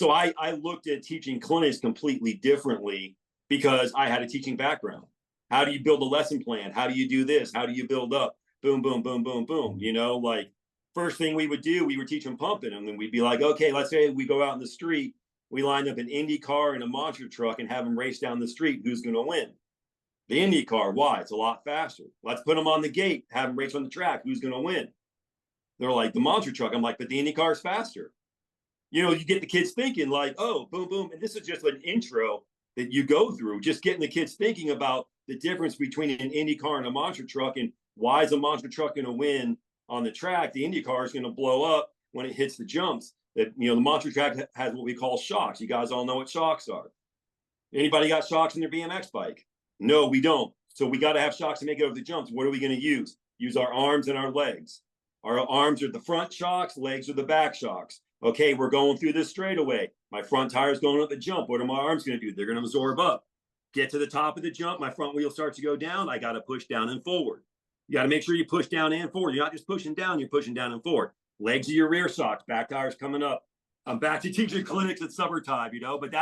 So I looked at teaching clinics completely differently because I had a teaching background. How do you build a lesson plan? How do you do this? How do you build up? Boom, boom, boom, boom, boom. Like first thing we would do, we would teach them pumping. And then we'd be like, okay, let's say we go out in the street, we line up an Indy car and a monster truck and have them race down the street. Who's going to win? The Indy car. Why? It's a lot faster. Let's put them on the gate, have them race on the track. Who's going to win? They're like, the monster truck. I'm like, but the Indy car is faster. You get the kids thinking like, oh, boom, boom. And this is just an intro that you go through, just getting the kids thinking about the difference between an Indy car and a monster truck and why is a monster truck going to win on the track? The Indy car is going to blow up when it hits the jumps. That the monster track has what we call shocks. You guys all know what shocks are. Anybody got shocks in their BMX bike? No, we don't. So we got to have shocks to make it over the jumps. What are we going to use? Use our arms and our legs. Our arms are the front shocks, legs are the back shocks. Okay, we're going through this straightaway. My front tire is going up the jump. What are my arms going to do? They're going to absorb up. Get to the top of the jump. My front wheel starts to go down. I got to push down and forward. You got to make sure you push down and forward. You're not just pushing down, you're pushing down and forward. Legs are your rear shocks. Back tires coming up. I'm back to teaching clinics at summertime, but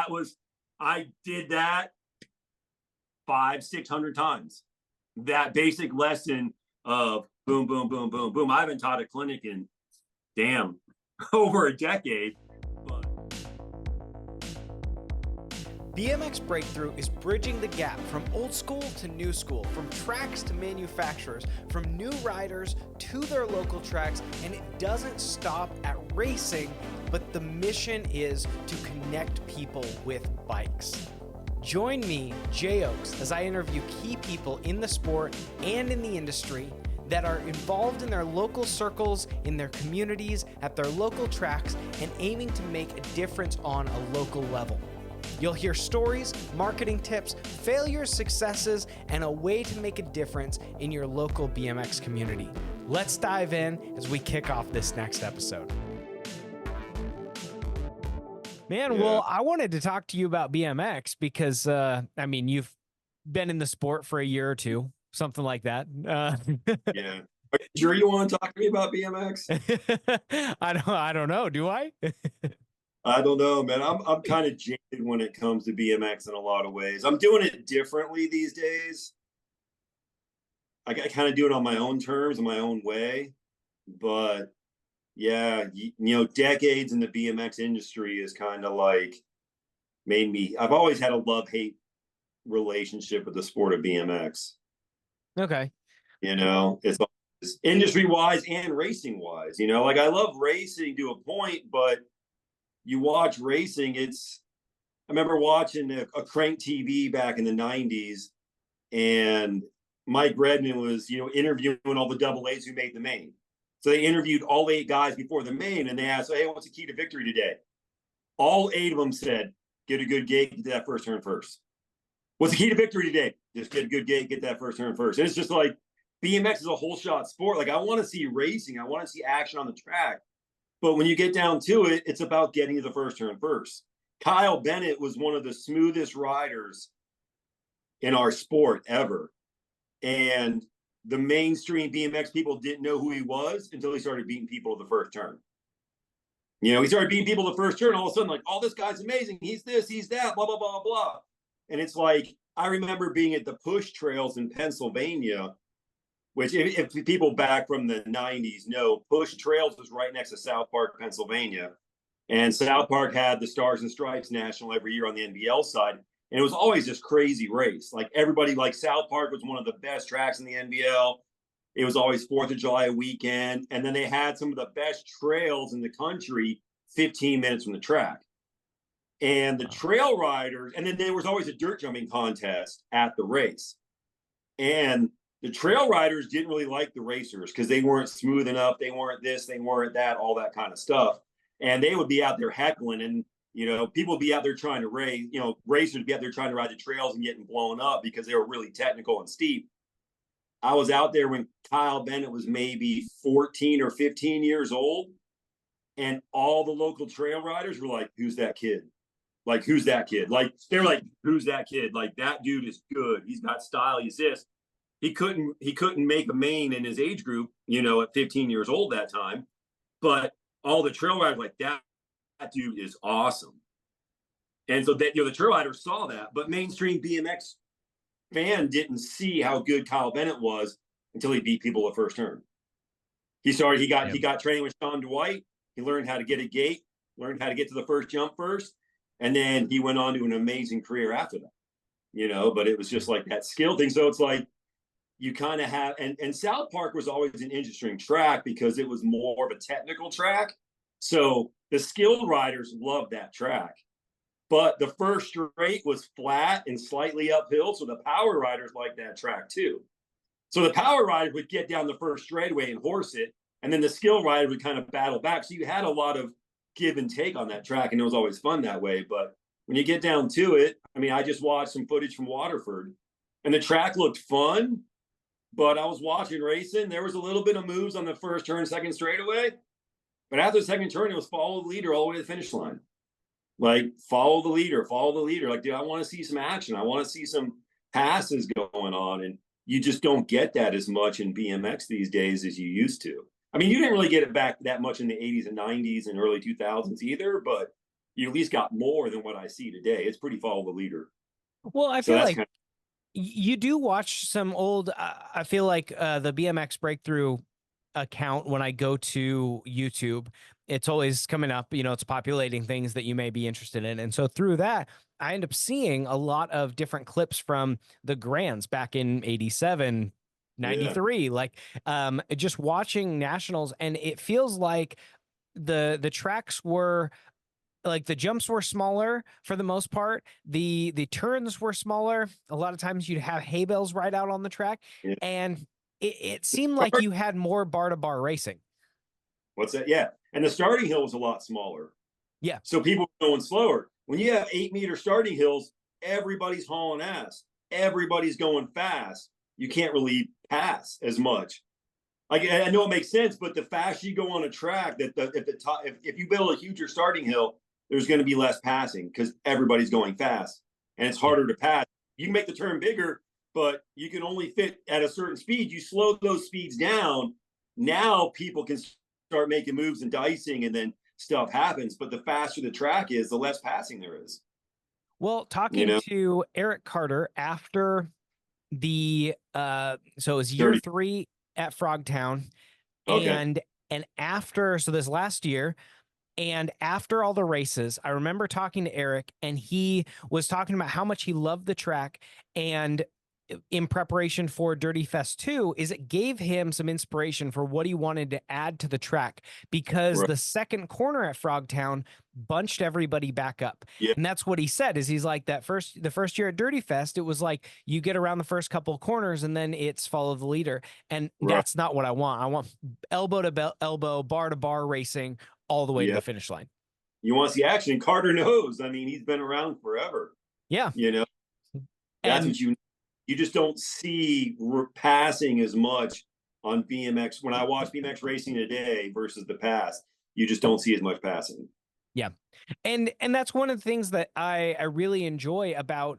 I did that 500-600 times. That basic lesson of boom, boom, boom, boom, boom. I haven't taught a clinic in over a decade. BMX Breakthrough is bridging the gap from old school to new school, from tracks to manufacturers, from new riders to their local tracks, and it doesn't stop at racing, but the mission is to connect people with bikes. Join me, Jay Oaks, as I interview key people in the sport and in the industry that are involved in their local circles, in their communities, at their local tracks, and aiming to make a difference on a local level. You'll hear stories, marketing tips, failures, successes, and a way to make a difference in your local BMX community. Let's dive in as we kick off this next episode. Man, well, I wanted to talk to you about BMX because, you've been in the sport for a year or two, something like that. Yeah. Are you sure you want to talk to me about BMX? I don't know. Do I? I don't know, man. I'm kind of jaded when it comes to BMX in a lot of ways. I'm doing it differently these days. I kind of do it on my own terms, in my own way. But yeah, decades in the BMX industry is kind of like made me. I've always had a love-hate relationship with the sport of BMX. Okay. It's industry-wise and racing-wise. Like I love racing to a point, but you watch racing, I remember watching a Crank TV back in the 90s, and Mike Redman was, interviewing all the double A's who made the main. So they interviewed all 8 guys before the main, and they asked, hey, what's the key to victory today? All 8 of them said, get a good gate, get that first turn first. What's the key to victory today? Just get a good gate, get that first turn first. And it's just like, BMX is a whole shot sport. Like I want to see racing. I want to see action on the track. But when you get down to it, it's about getting to the first turn first. Kyle Bennett was one of the smoothest riders in our sport ever. And the mainstream BMX people didn't know who he was until he started beating people at the first turn. He started beating people at the first turn. All of a sudden, like, oh, this guy's amazing. He's this, he's that, blah, blah, blah, blah. And it's like, I remember being at the push trails in Pennsylvania, which if people back from the 90s know, Push Trails was right next to South Park, Pennsylvania. And South Park had the Stars and Stripes National every year on the NBL side. And it was always this crazy race. Like everybody, like South Park was one of the best tracks in the NBL. It was always 4th of July weekend. And then they had some of the best trails in the country 15 minutes from the track. And the trail riders, and then there was always a dirt jumping contest at the race. And the trail riders didn't really like the racers because they weren't smooth enough. They weren't this, they weren't that, all that kind of stuff. And they would be out there heckling, and, people would be out there trying to race, racers would be out there trying to ride the trails and getting blown up because they were really technical and steep. I was out there when Kyle Bennett was maybe 14 or 15 years old. And all the local trail riders were like, who's that kid? Like, who's that kid? Like, they're like, who's that kid? Like, that dude is good. He's got style. He's this. He couldn't make a main in his age group, at 15 years old that time. But all the trail riders like that dude is awesome. And so that, the trail riders saw that, but mainstream BMX fan didn't see how good Kyle Bennett was until he beat people at first turn. He got training with Sean Dwight. He learned how to get a gate, learned how to get to the first jump first, and then he went on to an amazing career after that. But it was just like that skill thing. So it's like you kind of have, and South Park was always an interesting track because it was more of a technical track. So the skilled riders loved that track. But the first straight was flat and slightly uphill. So the power riders liked that track too. So the power rider would get down the first straightaway and horse it. And then the skill rider would kind of battle back. So you had a lot of give and take on that track. And it was always fun that way. But when you get down to it, I mean, I just watched some footage from Waterford and the track looked fun. But I was watching racing. There was a little bit of moves on the first turn, second straightaway. But after the second turn, it was follow the leader all the way to the finish line. Like, follow the leader. Like, dude, I want to see some action. I want to see some passes going on. And you just don't get that as much in BMX these days as you used to. I mean, you didn't really get it back that much in the 80s and 90s and early 2000s either, but you at least got more than what I see today. It's pretty follow the leader. Well, I feel like you do watch some old, I feel like the BMX Breakthrough account, when I go to YouTube, it's always coming up, it's populating things that you may be interested in. And so through that, I end up seeing a lot of different clips from the Grands back in 87, 93, like just watching nationals. And it feels like the tracks were like, the jumps were smaller for the most part. The turns were smaller. A lot of times you'd have hay bales right out on the track. Yeah. And it seemed like you had more bar to bar racing. What's that? Yeah. And the starting hill was a lot smaller. Yeah. So people were going slower. When you have 8-meter starting hills, everybody's hauling ass. Everybody's going fast. You can't really pass as much. Like, I know it makes sense, but the faster you go on a track, if you build a huger starting hill, there's going to be less passing because everybody's going fast and it's harder to pass. You can make the turn bigger, but you can only fit at a certain speed. You slow those speeds down. Now people can start making moves and dicing, and then stuff happens. But the faster the track is, the less passing there is. Well, talking to Eric Carter after the so it was year 3 at Frogtown, and after, so this last year, and after all the races, I remember talking to Eric, and he was talking about how much he loved the track. And in preparation for Dirty Fest 2, is it gave him some inspiration for what he wanted to add to the track, because the second corner at Frogtown bunched everybody back up. Yeah. And that's what he said, is he's like, the first year at Dirty Fest, it was like you get around the first couple of corners and then it's follow the leader. And that's not what I want. I want elbow to elbow, bar to bar racing all the way to the finish line. You want to see action. Carter knows. I mean, he's been around forever. Yeah. That's what you just don't see passing as much on BMX. When I watch BMX racing today versus the past, you just don't see as much passing. Yeah. And that's one of the things that I really enjoy about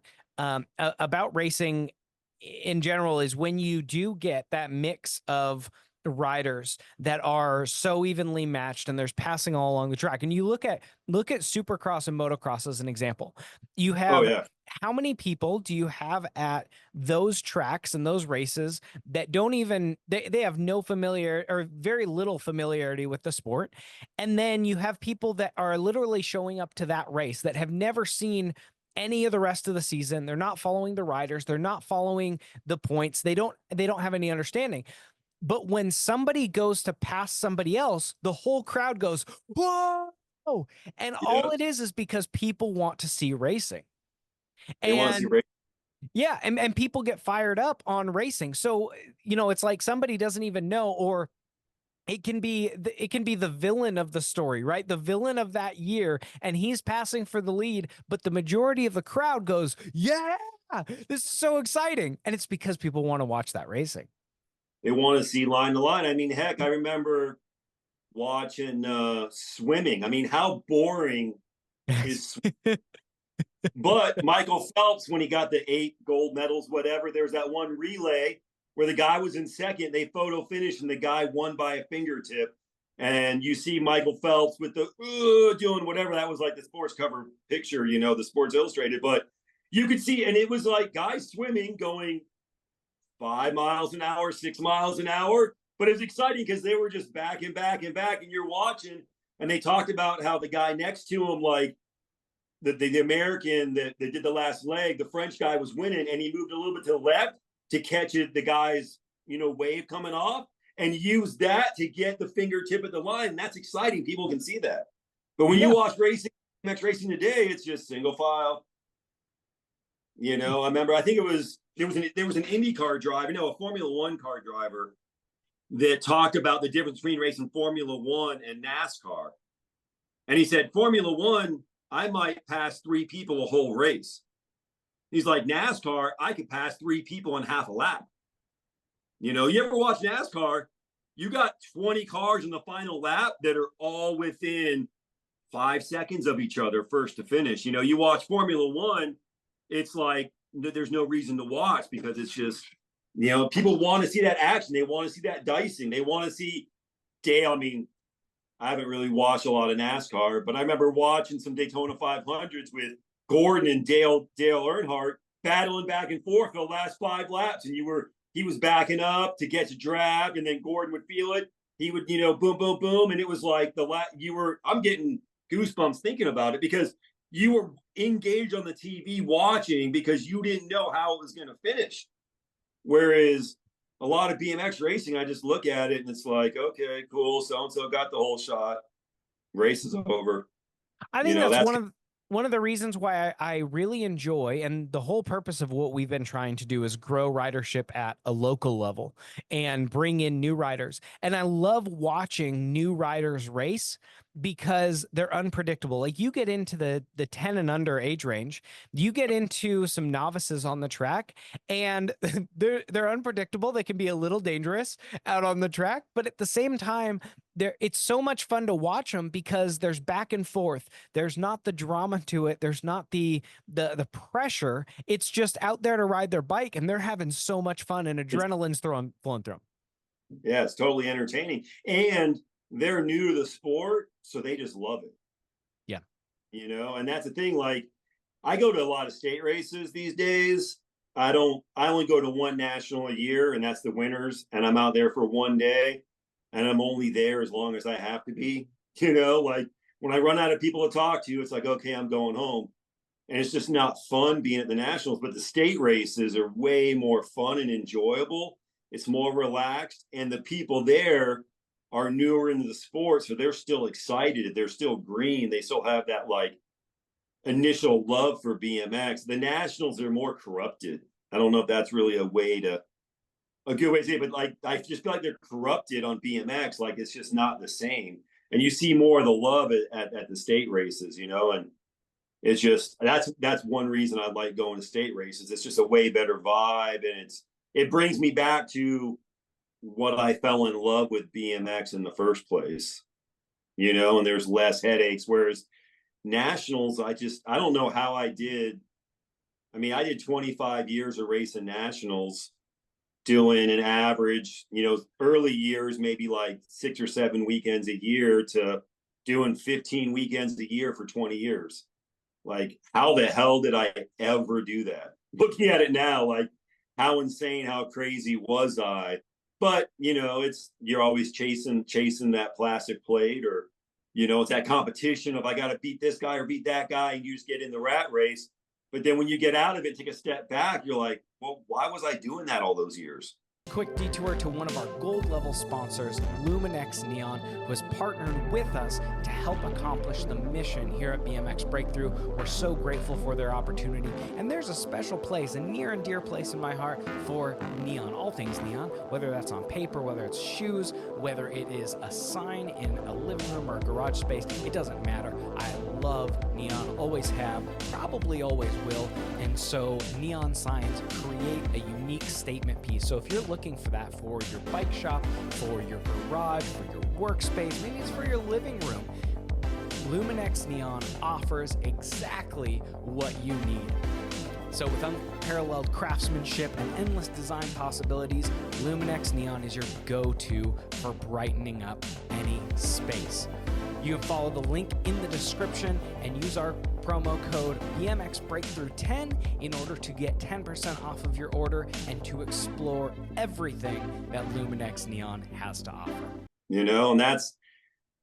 racing in general, is when you do get that mix of riders that are so evenly matched and there's passing all along the track. And you look at Supercross and motocross as an example. You have how many people do you have at those tracks and those races that don't even, they have no familiar or very little familiarity with the sport? And then you have people that are literally showing up to that race that have never seen any of the rest of the season. They're not following the riders. They're not following the points. They don't have any understanding. But when somebody goes to pass somebody else, the whole crowd goes, whoa. And all it is because people want to see racing. They want to see racing. Yeah. And people get fired up on racing. So, it's like somebody doesn't even know, or it can be the villain of the story, right? The villain of that year, and he's passing for the lead, but the majority of the crowd goes, yeah, this is so exciting. And it's because people want to watch that racing. They want to see line to line. I mean, heck, I remember watching swimming. I mean, how boring is swimming? But Michael Phelps, when he got the 8 gold medals, whatever, there's that one relay where the guy was in second. They photo finished and the guy won by a fingertip. And you see Michael Phelps with the doing whatever. That was like the sports cover picture, the Sports Illustrated. But you could see, and it was like guys swimming going 5 miles an hour, 6 miles an hour. But it was exciting because they were just back and back and back, and you're watching. And they talked about how the guy next to him, like the American that did the last leg, the French guy was winning, and he moved a little bit to the left to catch it, the guy's wave coming off, and use that to get the fingertip at the line. And that's exciting. People can see that. But when you watch BMX racing today, it's just single file. I remember, I think there was an IndyCar driver, a Formula One car driver that talked about the difference between racing Formula One and NASCAR. And he said, Formula One, I might pass 3 people a whole race. He's like, NASCAR, I could pass 3 people in half a lap. You ever watch NASCAR? You got 20 cars in the final lap that are all within 5 seconds of each other, first to finish. You watch Formula One, it's like there's no reason to watch because it's just, people want to see that action. They want to see that dicing. They want to see Dale. I mean, I haven't really watched a lot of NASCAR, but I remember watching some Daytona 500s with Gordon and Dale Earnhardt battling back and forth for the last 5 laps. And he was backing up to get to drag, and then Gordon would feel it. He would, boom, boom, boom. And it was like I'm getting goosebumps thinking about it because you were engaged on the TV watching because you didn't know how it was going to finish. Whereas a lot of BMX racing, I just look at it and it's like, okay, cool. So-and-so got the whole shot. Race is over. I think that's one of the reasons why I really enjoy, and the whole purpose of what we've been trying to do is grow ridership at a local level and bring in new riders. And I love watching new riders race because they're unpredictable. Like you get into the 10 and under age range, you get into some novices on the track, and they're unpredictable. They can be a little dangerous out on the track, but at the same time, it's so much fun to watch them because there's back and forth. There's not the drama to it. There's not the pressure. It's just out there to ride their bike, and they're having so much fun, and adrenaline's flowing through them. Yeah, it's totally entertaining. And they're new to the sport, so they just love it. Yeah. And that's the thing. Like, I go to a lot of state races these days. I only go to one national a year, and that's the Winners. And I'm out there for one day, and I'm only there as long as I have to be. Like when I run out of people to talk to, it's like, okay, I'm going home. And it's just not fun being at the nationals. But the state races are way more fun and enjoyable. It's more relaxed, and the people there are newer into the sport, so they're still excited. They're still green. They still have that like initial love for BMX. The nationals are more corrupted. I don't know if that's really a good way to say it, but like I just feel like they're corrupted on BMX. Like it's just not the same. And you see more of the love at the state races, and it's just that's one reason I like going to state races. It's just a way better vibe, and it brings me back to what I fell in love with BMX in the first place, and there's less headaches. Whereas nationals, I don't know how I did. I mean, I did 25 years of racing nationals, doing an average, early years, maybe like 6 or 7 weekends a year to doing 15 weekends a year for 20 years. Like, how the hell did I ever do that? Looking at it now, like how insane, how crazy was I? But, you're always chasing that plastic plate, or, it's that competition of I got to beat this guy or beat that guy, and you just get in the rat race. But then when you get out of it, take a step back, you're like, well, why was I doing that all those years? Quick detour to one of our gold level sponsors, Luminex Neon, who has partnered with us to help accomplish the mission here at BMX Breakthrough. We're so grateful for their opportunity, and there's a special place, a near and dear place in my heart for neon, all things neon, whether that's on paper, whether it's shoes, whether it is a sign in a living room or a garage space, it doesn't matter. I love neon, always have, probably always will, and so neon signs create a unique statement piece. So if you're looking for that for your bike shop, for your garage, for your workspace, maybe it's for your living room, Luminex Neon offers exactly what you need. So with unparalleled craftsmanship and endless design possibilities, Luminex Neon is your go-to for brightening up any space. You can follow the link in the description and use our promo code BMX Breakthrough 10 in order to get 10% off of your order and to explore everything that Luminex Neon has to offer. You know, and that's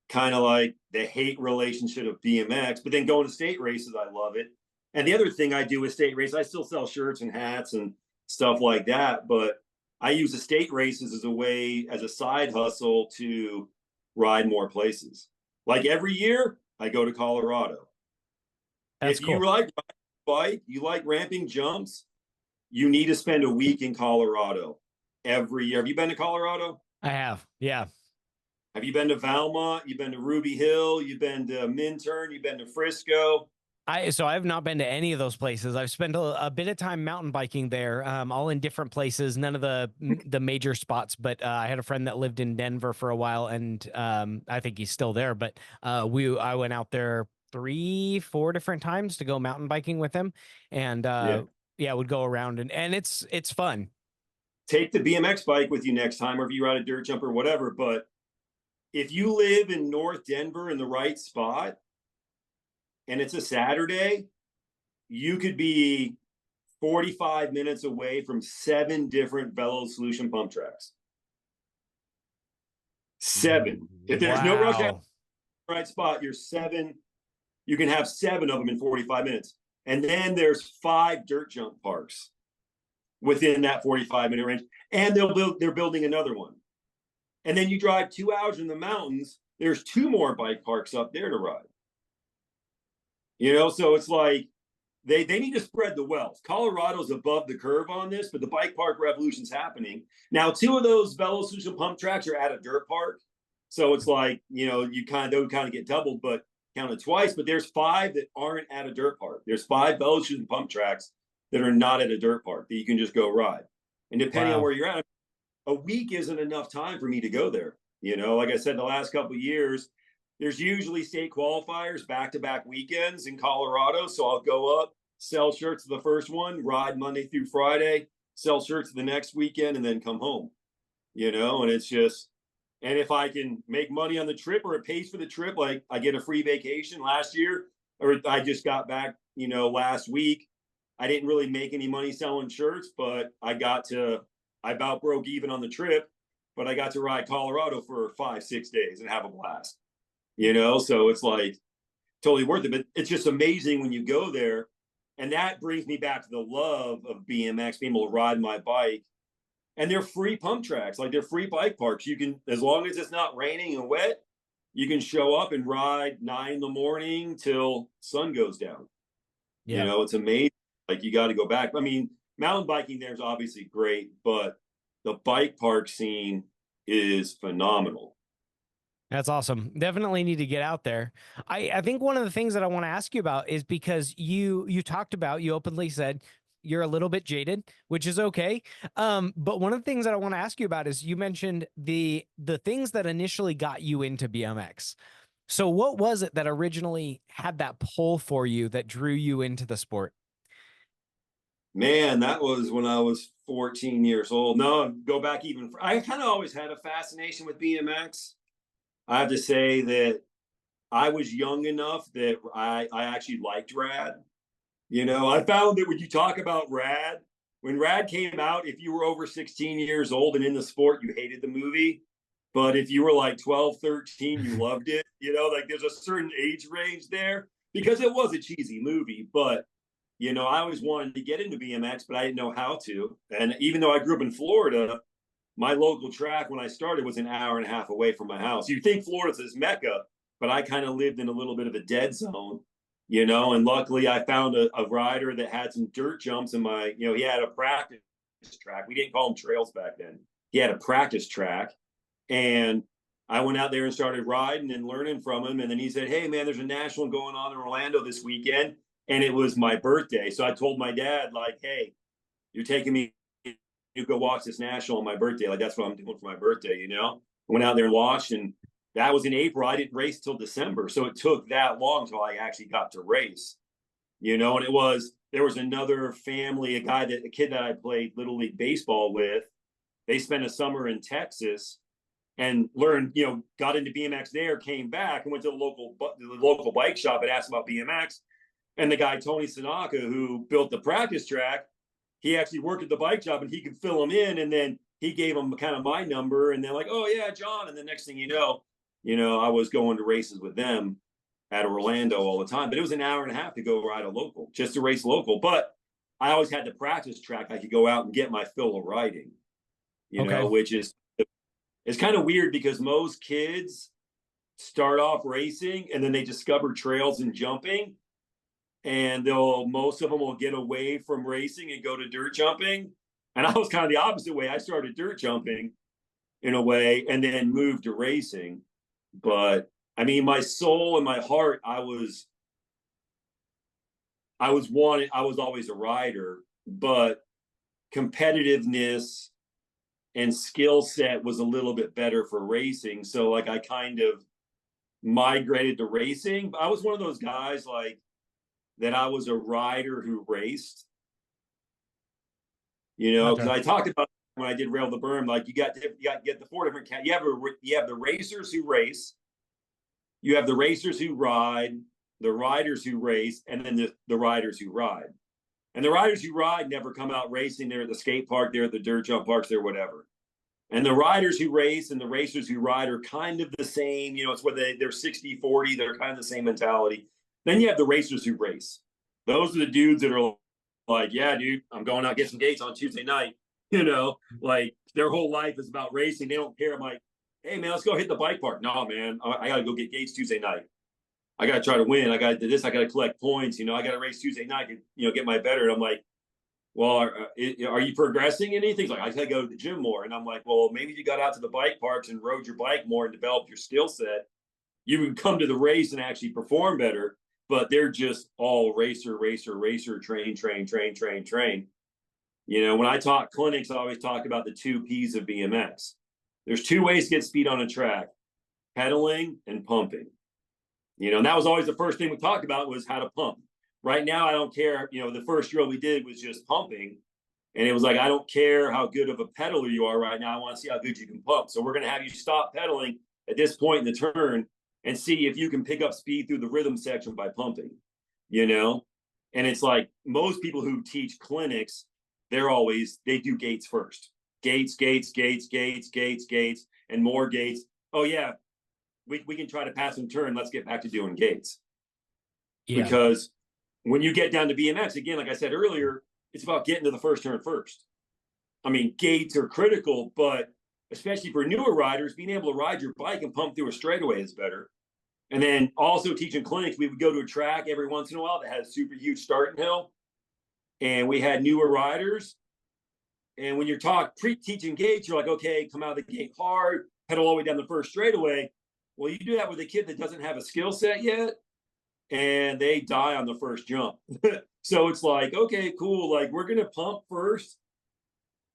kind of like the hate relationship of BMX, but then going to state races, I love it. And the other thing I do with state races, I still sell shirts and hats and stuff like that, but I use the state races as a way, as a side hustle to ride more places. Like every year, I go to Colorado. That's cool. You like bike, you like ramping jumps, you need to spend a week in Colorado every year. Have you been to Colorado? I have, yeah. Have you been to Valmont? You've been to Ruby Hill? You've been to Minturn? You've been to Frisco? So I have not been to any of those places. I've spent a bit of time mountain biking there, all in different places, none of the major spots, but I had a friend that lived in Denver for a while, and I think he's still there, but I went out there 3-4 different times to go mountain biking with him, and yeah, would go around, and it's fun. Take the BMX bike with you next time, or if you ride a dirt jump or whatever, but if you live in North Denver in the right spot, and it's a Saturday, you could be 45 minutes away from 7 different Velo Solution pump tracks. 7. If there's no rush hour, right spot, you're 7. You can have 7 of them in 45 minutes. And then there's 5 dirt jump parks within that 45-minute range. And they're building another one. And then you drive 2 hours in the mountains, there's 2 more bike parks up there to ride. You know, so it's like they need to spread the wealth. Colorado's above the curve on this, but the bike park revolution's happening. Now, 2 of those Velo Solution pump tracks are at a dirt park. So it's like, you know, they would kind of get doubled, but counted twice. But there's 5 that aren't at a dirt park. There's 5 Velo Solution pump tracks that are not at a dirt park that you can just go ride. And depending on where you're at, a week isn't enough time for me to go there. You know, like I said, the last couple of years, there's usually state qualifiers back-to-back weekends in Colorado. So I'll go up, sell shirts the first one, ride Monday through Friday, sell shirts the next weekend, and then come home. You know, and it's just, and if I can make money on the trip or it pays for the trip, like I get a free vacation last year, or I just got back, you know, last week. I didn't really make any money selling shirts, but I about broke even on the trip, but I got to ride Colorado for 5-6 days and have a blast. You know, so it's like totally worth it. But it's just amazing when you go there. And that brings me back to the love of BMX, being able to ride my bike. And they're free pump tracks, like they're free bike parks. You can, as long as it's not raining and wet, you can show up and ride 9 in the morning till sun goes down. Yeah. You know, it's amazing. Like you got to go back. I mean, mountain biking there is obviously great, but the bike park scene is phenomenal. That's awesome. Definitely need to get out there. I think one of the things that I want to ask you about is because you talked about, you openly said you're a little bit jaded, which is okay. But one of the things that I want to ask you about is you mentioned the things that initially got you into BMX. So what was it that originally had that pull for you that drew you into the sport? Man, that was when I was 14 years old. No, go back even. I kind of always had a fascination with BMX. I have to say that I was young enough that I actually liked Rad. You know, I found that when you talk about Rad, when Rad came out, if you were over 16 years old and in the sport, you hated the movie. But if you were like 12, 13, you loved it. You know, like there's a certain age range there because it was a cheesy movie. But, you know, I always wanted to get into BMX, but I didn't know how to. And even though I grew up in Florida, my local track when I started was an hour and a half away from my house. You think Florida's this Mecca, but I kind of lived in a little bit of a dead zone, you know, and luckily I found a rider that had some dirt jumps in my, you know, he had a practice track. We didn't call them trails back then. He had a practice track. And I went out there and started riding and learning from him. And then he said, hey, man, there's a national going on in Orlando this weekend. And it was my birthday. So I told my dad, like, hey, you're taking me to go watch this national on my birthday. Like, that's what I'm doing for my birthday, you know? I went out there and watched, and that was in April. I didn't race till December. So it took that long till I actually got to race, you know? And it was there was another family, a kid that I played Little League baseball with. They spent a summer in Texas and learned, got into BMX there, came back and went to the local bike shop and asked about BMX. And the guy, Tony Sanaka, who built the practice track, he actually worked at the bike shop and he could fill them in. And then he gave them kind of my number and they're like, oh yeah, John. And the next thing I was going to races with them at Orlando all the time, but it was an hour and a half to go ride a local, just to race local. But I always had the practice track. I could go out and get my fill of riding, which is, it's kind of weird because most kids start off racing and then they discover trails and jumping, and most of them will get away from racing and go to dirt jumping. And I was kind of the opposite way. I started dirt jumping in a way and then moved to racing. But I mean, my soul and my heart, I was always a rider, but competitiveness and skill set was a little bit better for racing. So like I kind of migrated to racing. I was one of those guys like that I was a rider who raced, because I talked about when I did Rail the Berm, like you got to get the four different you have the racers who race, you have the racers who ride, the riders who race, and then the riders who ride. And the riders who ride never come out racing. They're at the skate park, they're at the dirt jump parks, they're whatever. And the riders who race and the racers who ride are kind of the same. It's where they're 60-40. They're kind of the same mentality. Then you have the racers who race. Those are the dudes that are like, yeah, dude, I'm going out get some gates on Tuesday night. Like their whole life is about racing. They don't care. I'm like, hey, man, let's go hit the bike park. No, man, I got to go get gates Tuesday night. I got to try to win. I got to do this. I got to collect points. I got to race Tuesday night to, get my better. And I'm like, well, are you progressing in anything? He's like, I got to go to the gym more. And I'm like, well, maybe you got out to the bike parks and rode your bike more and developed your skill set. You would come to the race and actually perform better. But they're just all racer, train. When I talk clinics, I always talk about the 2 P's of BMX. There's 2 ways to get speed on a track: pedaling and pumping. And that was always the first thing we talked about was how to pump. Right now, I don't care. The first drill we did was just pumping. And it was like, I don't care how good of a pedaler you are right now. I want to see how good you can pump. So we're going to have you stop pedaling at this point in the turn and see if you can pick up speed through the rhythm section by pumping, And it's like most people who teach clinics, they do gates first. Gates, and more gates. Oh, yeah, we can try to pass and turn. Let's get back to doing gates. Yeah. Because when you get down to BMX, again, like I said earlier, it's about getting to the first turn first. I mean, gates are critical, but especially for newer riders, being able to ride your bike and pump through a straightaway is better. And then also teaching clinics, we would go to a track every once in a while that had a super huge starting hill. And we had newer riders. And when you're teaching gates, you're like, okay, come out of the gate hard, pedal all the way down the first straightaway. Well, you do that with a kid that doesn't have a skill set yet, and they die on the first jump. So it's like, okay, cool. Like we're going to pump first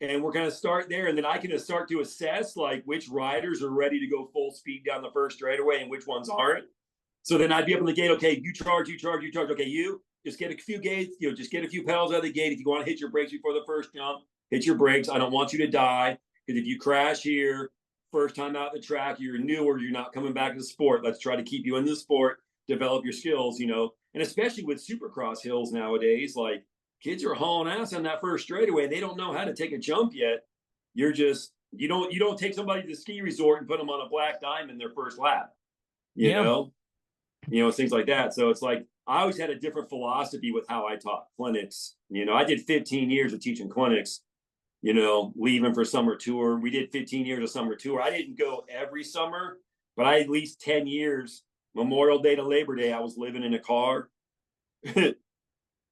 and we're going to start there. And then I can start to assess like which riders are ready to go full speed down the first straightaway and which ones aren't. So then I'd be up on the gate. Okay, you charge. Okay, you just get a few gates, just get a few pedals out of the gate. If you want to hit your brakes before the first jump, hit your brakes. I don't want you to die, because if you crash here, first time out the track, you're newer, you're not coming back to the sport. Let's try to keep you in the sport, develop your skills, and especially with supercross hills nowadays, like kids are hauling ass on that first straightaway. They don't know how to take a jump yet. You don't take somebody to the ski resort and put them on a black diamond their first lap, things like that. So it's like, I always had a different philosophy with how I taught clinics. I did 15 years of teaching clinics, leaving for summer tour. We did 15 years of summer tour. I didn't go every summer, but I had at least 10 years, Memorial Day to Labor Day, I was living in a car,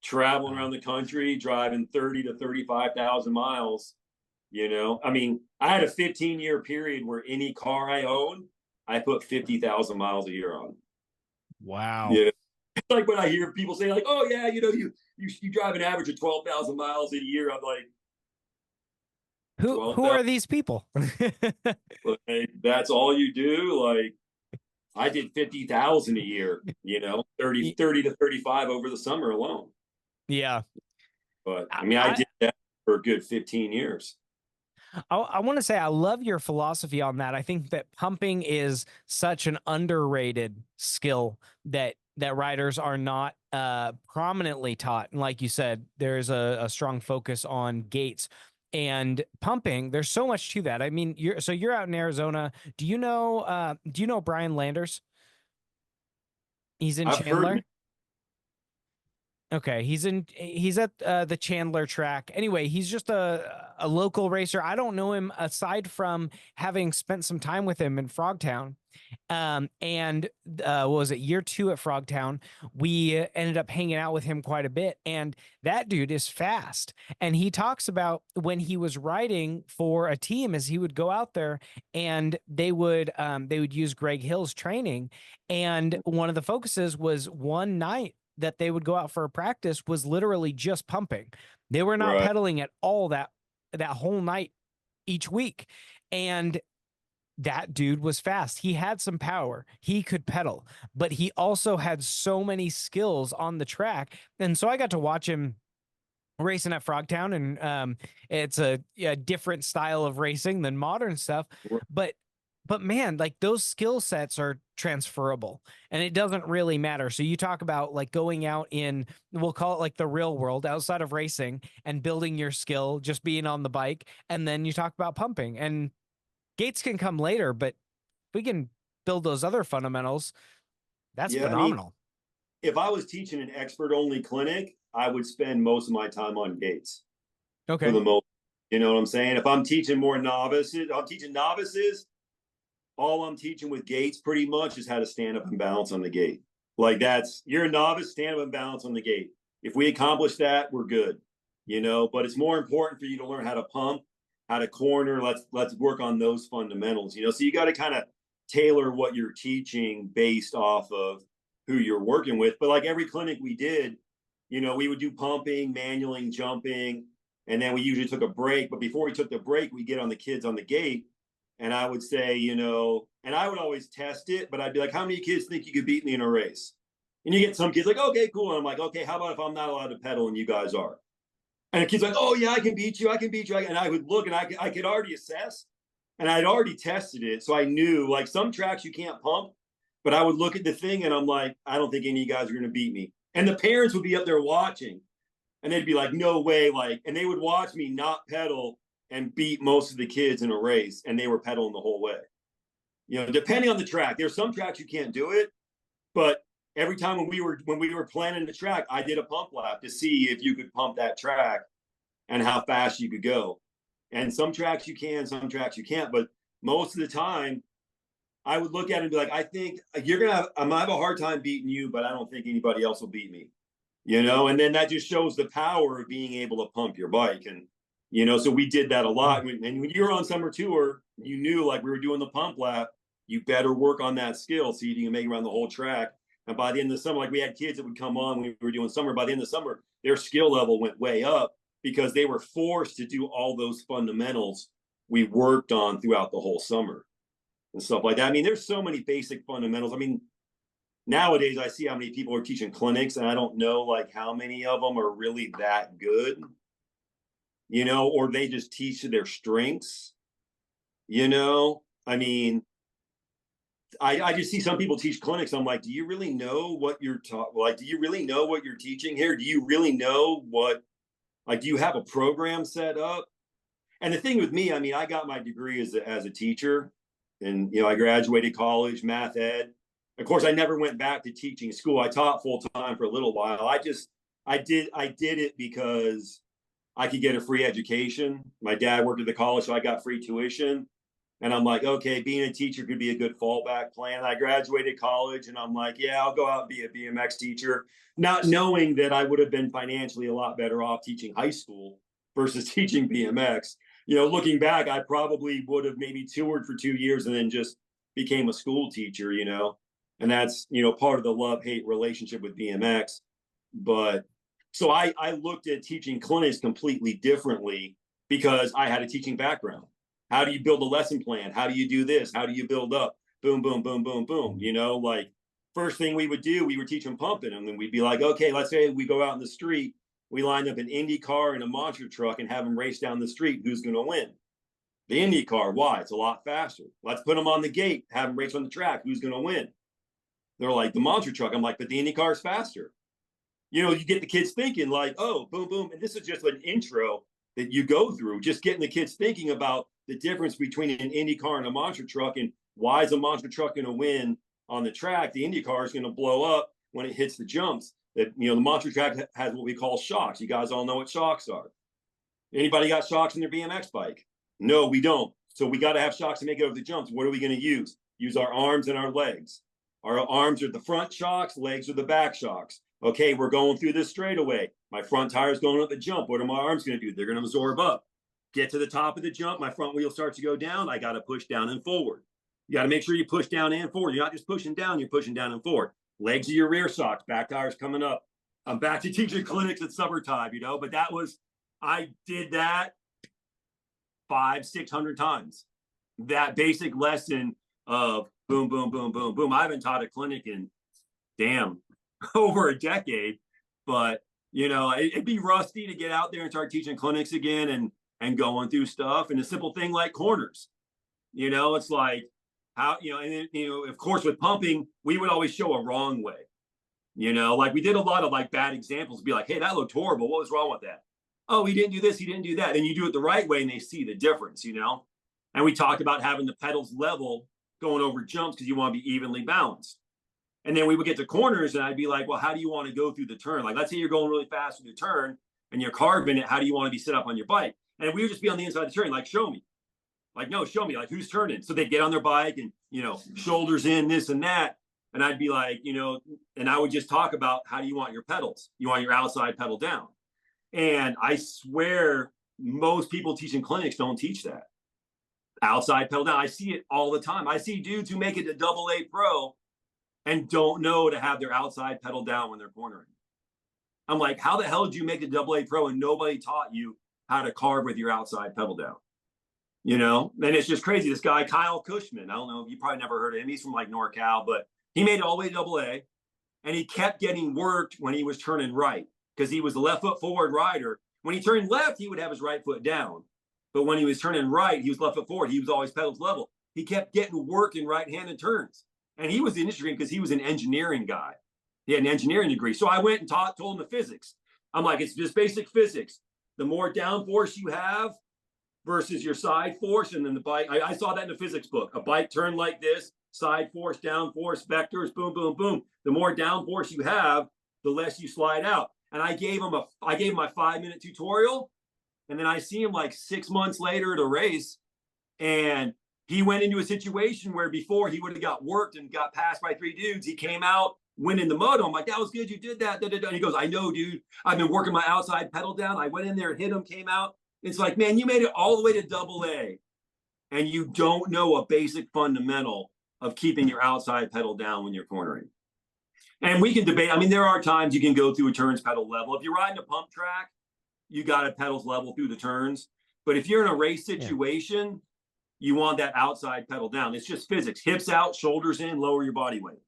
traveling around the country, driving 30 to 35,000 miles. I mean, I had a 15-year period where any car I owned, I put 50,000 miles a year on. Wow. Yeah. It's like when I hear people say like, oh yeah, you drive an average of 12,000 miles a year. I'm like, who are these people? Like, that's all you do? Like, I did 50,000 a year, 30 to 35 over the summer alone. Yeah. But I, I mean, I I, did that for a good 15 years. I want to say I love your philosophy on that. I think that pumping is such an underrated skill that riders are not prominently taught. And like you said, there's a strong focus on gates and pumping. There's so much to that. I mean, you're out in Arizona. Do you know Brian Landers? He's in I've heard, Chandler. Okay, he's at the Chandler track. Anyway, he's just a local racer. I don't know him aside from having spent some time with him in Frogtown. And what was it, year 2 at Frogtown? We ended up hanging out with him quite a bit, and that dude is fast. And he talks about when he was riding for a team, as he would go out there and they would use Greg Hill's training, and one of the focuses was one night that they would go out for a practice was literally just pumping. They were not right. pedaling at all that whole night each week. And that dude was fast. He had some power. He could pedal, but he also had so many skills on the track. And so I got to watch him racing at Frogtown, and it's a different style of racing than modern stuff. But man, like those skill sets are transferable, and it doesn't really matter. So you talk about like going out in, we'll call it like the real world outside of racing, and building your skill, just being on the bike, and then you talk about pumping, and gates can come later, but we can build those other fundamentals. That's Yeah. I mean, phenomenal. if I was teaching an expert only clinic, I would spend most of my time on gates for Okay. the most. You know what I'm saying? If I'm teaching more novices, I'm teaching novices. All I'm teaching with gates pretty much is how to stand up and balance on the gate. Like you're a novice, stand up and balance on the gate. If we accomplish that, we're good. But it's more important for you to learn how to pump, how to corner. Let's work on those fundamentals. So you got to kind of tailor what you're teaching based off of who you're working with. But like every clinic we did, we would do pumping, manualing, jumping, and then we usually took a break. But before we took the break, we get on the kids on the gate, and I would say, and I would always test it, but I'd be like, how many kids think you could beat me in a race? And you get some kids like, okay, cool. And I'm like, okay, how about if I'm not allowed to pedal and you guys are? And the kid's like, oh, yeah, I can beat you. I can beat you. And I would look, and I could already assess, and I'd already tested it. So I knew, like, some tracks you can't pump, but I would look at the thing and I'm like, I don't think any of you guys are going to beat me. And the parents would be up there watching, and they'd be like, no way. And they would watch me not pedal and beat most of the kids in a race, and they were pedaling the whole way. Depending on the track. There's some tracks you can't do it, but every time when we were planning the track, I did a pump lap to see if you could pump that track and how fast you could go. And some tracks you can, some tracks you can't. But most of the time, I would look at it and be like, I think I'm gonna have a hard time beating you, but I don't think anybody else will beat me. And then that just shows the power of being able to pump your bike. And so we did that a lot. And when you were on summer tour, you knew, like, we were doing the pump lap, you better work on that skill so you can make it around the whole track. And by the end of the summer, like, we had kids that would come on when we were doing summer. By the end of the summer, their skill level went way up because they were forced to do all those fundamentals we worked on throughout the whole summer and stuff like that. I mean, there's so many basic fundamentals. I mean, nowadays I see how many people are teaching clinics, and I don't know, like, how many of them are really that good, or they just teach to their strengths. I mean, I just see some people teach clinics. I'm like, do you really know what you're taught? Like, do you really know what you're teaching here? Do you really know do you have a program set up? And the thing with me, I mean, I got my degree as a teacher, and, I graduated college, math ed. Of course, I never went back to teaching school. I taught full time for a little while. I did it because I could get a free education. My dad worked at the college, so I got free tuition. And I'm like, okay, being a teacher could be a good fallback plan. I graduated college, and I'm like, yeah, I'll go out and be a BMX teacher, not knowing that I would have been financially a lot better off teaching high school versus teaching BMX. Looking back, I probably would have maybe toured for 2 years and then just became a school teacher, and that's, part of the love-hate relationship with BMX. But so I looked at teaching clinics completely differently because I had a teaching background. How do you build a lesson plan? How do you do this? How do you build up? Boom, boom, boom, boom, boom. Like, first thing we would do, we would teach them pumping. And then we'd be like, okay, let's say we go out in the street we line up an Indy car and a monster truck and have them race down the street. Who's going to win? The Indy car. Why? It's a lot faster. Let's put them on the gate, have them race on the track. Who's going to win? They're like, the monster truck. I'm like, but the Indy car is faster. You know, you get the kids thinking like, oh, boom, boom. And this is just an intro that you go through, just getting the kids thinking about the difference between an Indy car and a monster truck, and why is a monster truck going to win on the track? The Indy car is going to blow up when it hits the jumps. That, you know, the monster track has what we call shocks. You guys all know what shocks are. Anybody got shocks in their BMX bike? No, we don't. So we got to have shocks to make it over the jumps. What are we going to use? Use our arms and our legs. Our arms are the front shocks, legs are the back shocks. Okay, we're going through this straightaway. My front tire is going up the jump. What are my arms going to do? They're going to absorb up. Get to the top of the jump. My front wheel starts to go down. I got to push down and forward. You got to make sure you push down and forward. You're not just pushing down, you're pushing down and forward. Legs are your rear shocks. Back tire's coming up. I'm back to teaching clinics at summertime, you know, but I did that 500-600 times. That basic lesson of boom, boom, boom, boom, boom. I haven't taught a clinic in, damn, over a decade, but you know, it'd be rusty to get out there and start teaching clinics again and going through stuff. And a simple thing like corners, you know, it's like how, you know, and you know, of course with pumping, we would always show a wrong way, you know, like we did a lot of like bad examples, be like, hey, that looked horrible. What was wrong with that? Oh, he didn't do this, he didn't do that. And you do it the right way and they see the difference, you know? And we talked about having the pedals level going over jumps because you want to be evenly balanced. And then we would get to corners and I'd be like, well, how do you want to go through the turn? Like, let's say you're going really fast with your turn and you're carving it. How do you want to be set up on your bike? And we would just be on the inside of the turn, like, show me. Like, no, show me, like, who's turning? So they'd get on their bike and, you know, shoulders in, this and that. And I'd be like, you know, and I would just talk about how do you want your pedals? You want your outside pedal down. And I swear most people teaching clinics don't teach that. Outside pedal down. I see it all the time. I see dudes who make it to AA pro and don't know to have their outside pedal down when they're cornering. I'm like, how the hell did you make it AA pro and nobody taught you how to carve with your outside pedal down? You know, and it's just crazy. This guy, Kyle Cushman, I don't know, you probably never heard of him. He's from like NorCal, but he made it all the way to AA and he kept getting worked when he was turning right because he was the left foot forward rider. When he turned left, he would have his right foot down. But when he was turning right, he was left foot forward. He was always pedals level. He kept getting work in right-handed turns. And he was interesting because he was an engineering guy. He had an engineering degree. So I went and told him the physics. I'm like, it's just basic physics. The more downforce you have versus your side force, and then the bike, I saw that in the physics book. A bike turned like this, side force, downforce, vectors, boom, boom, boom. The more downforce you have, the less you slide out. And I gave him my 5-minute tutorial. And then I see him like 6 months later at a race, and he went into a situation where before he would have got worked and got passed by 3 dudes. He came out, went in the mud. I'm like, that was good. You did that. And he goes, I know, dude. I've been working my outside pedal down. I went in there and hit him, came out. It's like, man, you made it all the way to AA, and you don't know a basic fundamental of keeping your outside pedal down when you're cornering. And we can debate. I mean, there are times you can go through a turns pedal level. If you're riding a pump track, you got to pedals level through the turns. But if you're in a race situation, you want that outside pedal down. It's just physics. Hips out, shoulders in, lower your body weight.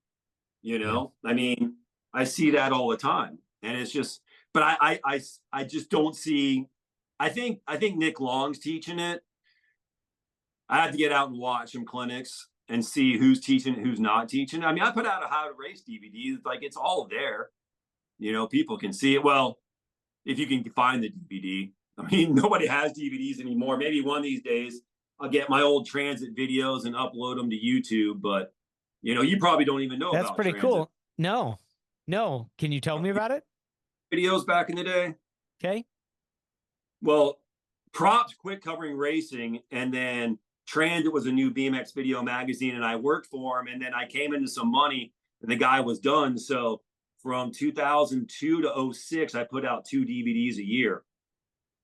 You know, I mean, I see that all the time. And it's just, but I just don't see, I think Nick Long's teaching it. I have to get out and watch some clinics and see who's teaching it, who's not teaching it. I mean, I put out a how to race DVD. Like, it's all there. You know, people can see it. Well, if you can find the DVD. I mean, nobody has DVDs anymore. Maybe one of these days I'll get my old transit videos and upload them to YouTube. But, you know, you probably don't even know That's about pretty transit. cool. No. Can you tell me about it? Videos back in the day. Okay. Well, Props quit covering racing, and then Transit was a new BMX video magazine, and I worked for him. And then I came into some money, and the guy was done. So from 2002 to 06, I put out 2 DVDs a year.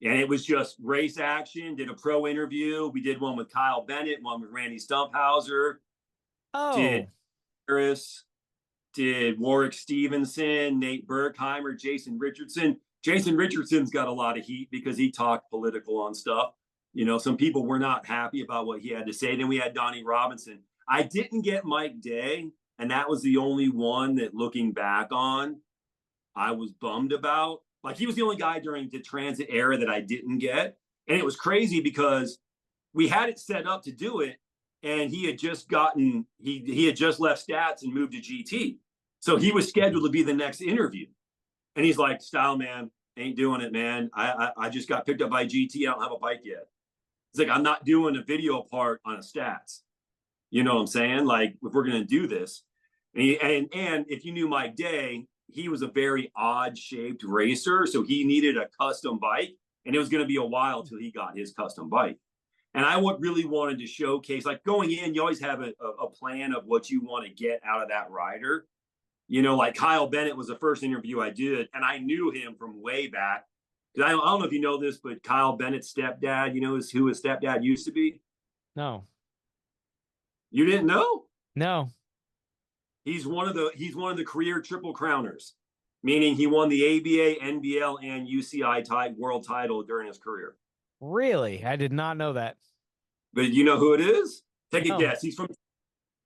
And it was just race action, did a pro interview. We did one with Kyle Bennett, one with Randy Stumphauser. Oh. Did Harris, did Warwick Stevenson, Nate Berkheimer, Jason Richardson. Jason Richardson's got a lot of heat because he talked political on stuff. You know, some people were not happy about what he had to say. Then we had Donnie Robinson. I didn't get Mike Day, and that was the only one that, looking back on, I was bummed about. Like he was the only guy during the transit era that I didn't get. And it was crazy because we had it set up to do it. And he had just gotten, he had just left stats and moved to GT. So he was scheduled to be the next interview. And he's like, Style, man, ain't doing it, man. I just got picked up by GT. I don't have a bike yet. It's like, I'm not doing a video part on a stats. You know what I'm saying? Like, if we're going to do this. And if you knew Mike Day, he was a very odd shaped racer. So he needed a custom bike. And it was going to be a while till he got his custom bike. And I really wanted to showcase, like going in, you always have a plan of what you want to get out of that rider. You know, like Kyle Bennett was the first interview I did, and I knew him from way back. Because I don't know if you know this, but Kyle Bennett's stepdad, you know who his stepdad used to be? No. You didn't know? No. He's one of the career triple crowners, meaning he won the ABA, NBL, and UCI world title during his career. Really? I did not know that. But you know who it is? Take a guess. He's from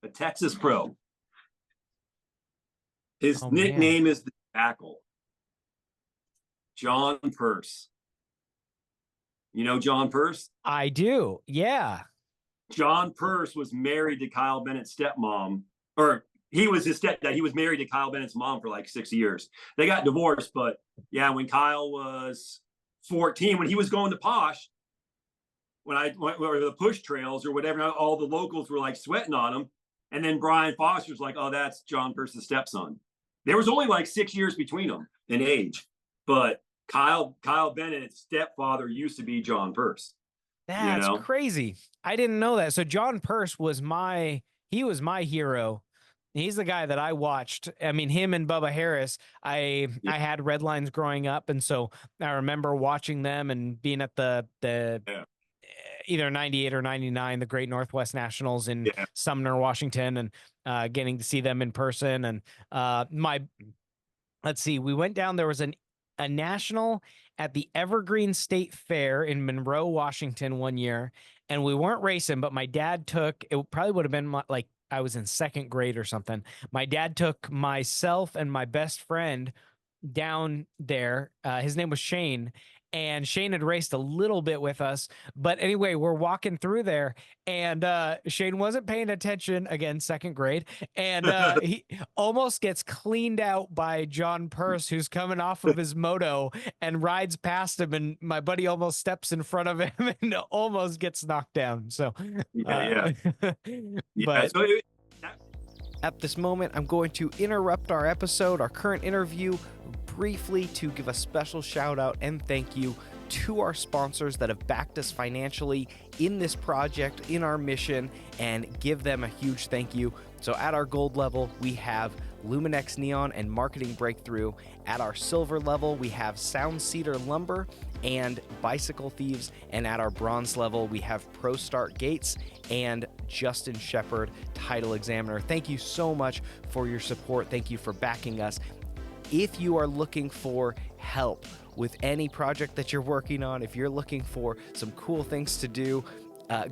a Texas pro. His nickname is the Jackal. John Purse. You know John Purse? I do. Yeah. John Purse was married to Kyle Bennett's stepmom, or he was his stepdad. He was married to Kyle Bennett's mom for like 6 years. They got divorced, but yeah, when Kyle was 14, when he was going to Posh, when I went or the push trails or whatever, all the locals were like sweating on him. And then Brian Foster's like, oh, that's John Purse's stepson. There was only like 6 years between them in age, but Kyle Bennett's stepfather used to be John Purse. That's crazy. I didn't know that. So John Purse was my hero. He's the guy that I watched. I mean, him and Bubba Harris, I had red lines growing up. And so I remember watching them and being at the either 98 or 99, the Great Northwest Nationals in Sumner, Washington, and getting to see them in person. And let's see, we went down, there was a national at the Evergreen State Fair in Monroe, Washington one year. And we weren't racing, but my dad took, it probably would have been like I was in second grade or something. My dad took myself and my best friend down there. His name was Shane. And Shane had raced a little bit with us. But anyway, we're walking through there and Shane wasn't paying attention, again, second grade. And he almost gets cleaned out by John Purse, who's coming off of his moto and rides past him. And my buddy almost steps in front of him and almost gets knocked down. So, but at this moment, I'm going to interrupt our current interview, briefly to give a special shout out and thank you to our sponsors that have backed us financially in this project, in our mission, and give them a huge thank you. So at our gold level, we have Luminex Neon and Marketing Breakthrough. At our silver level, we have Sound Cedar Lumber and Bicycle Thieves. And at our bronze level, we have Pro Start Gates and Justin Shepard, Title Examiner. Thank you so much for your support. Thank you for backing us. If you are looking for help with any project that you're working on, if you're looking for some cool things to do,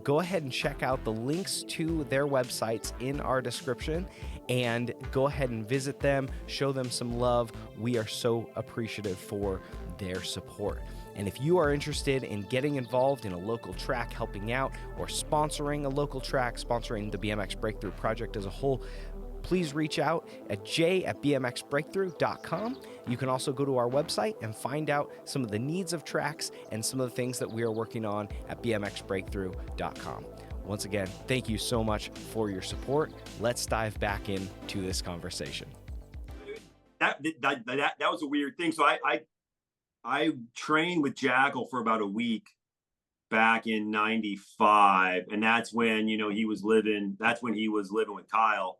go ahead and check out the links to their websites in our description and go ahead and visit them, show them some love. We are so appreciative for their support. And if you are interested in getting involved in a local track, helping out, or sponsoring a local track, sponsoring the BMX Breakthrough project as a whole, please reach out at j@bmxbreakthrough.com. You can also go to our website and find out some of the needs of tracks and some of the things that we are working on at bmxbreakthrough.com. Once again, thank you so much for your support. Let's dive back into this conversation. That was a weird thing. So I trained with Jackal for about a week back in '95, and that's when he was living with Kyle.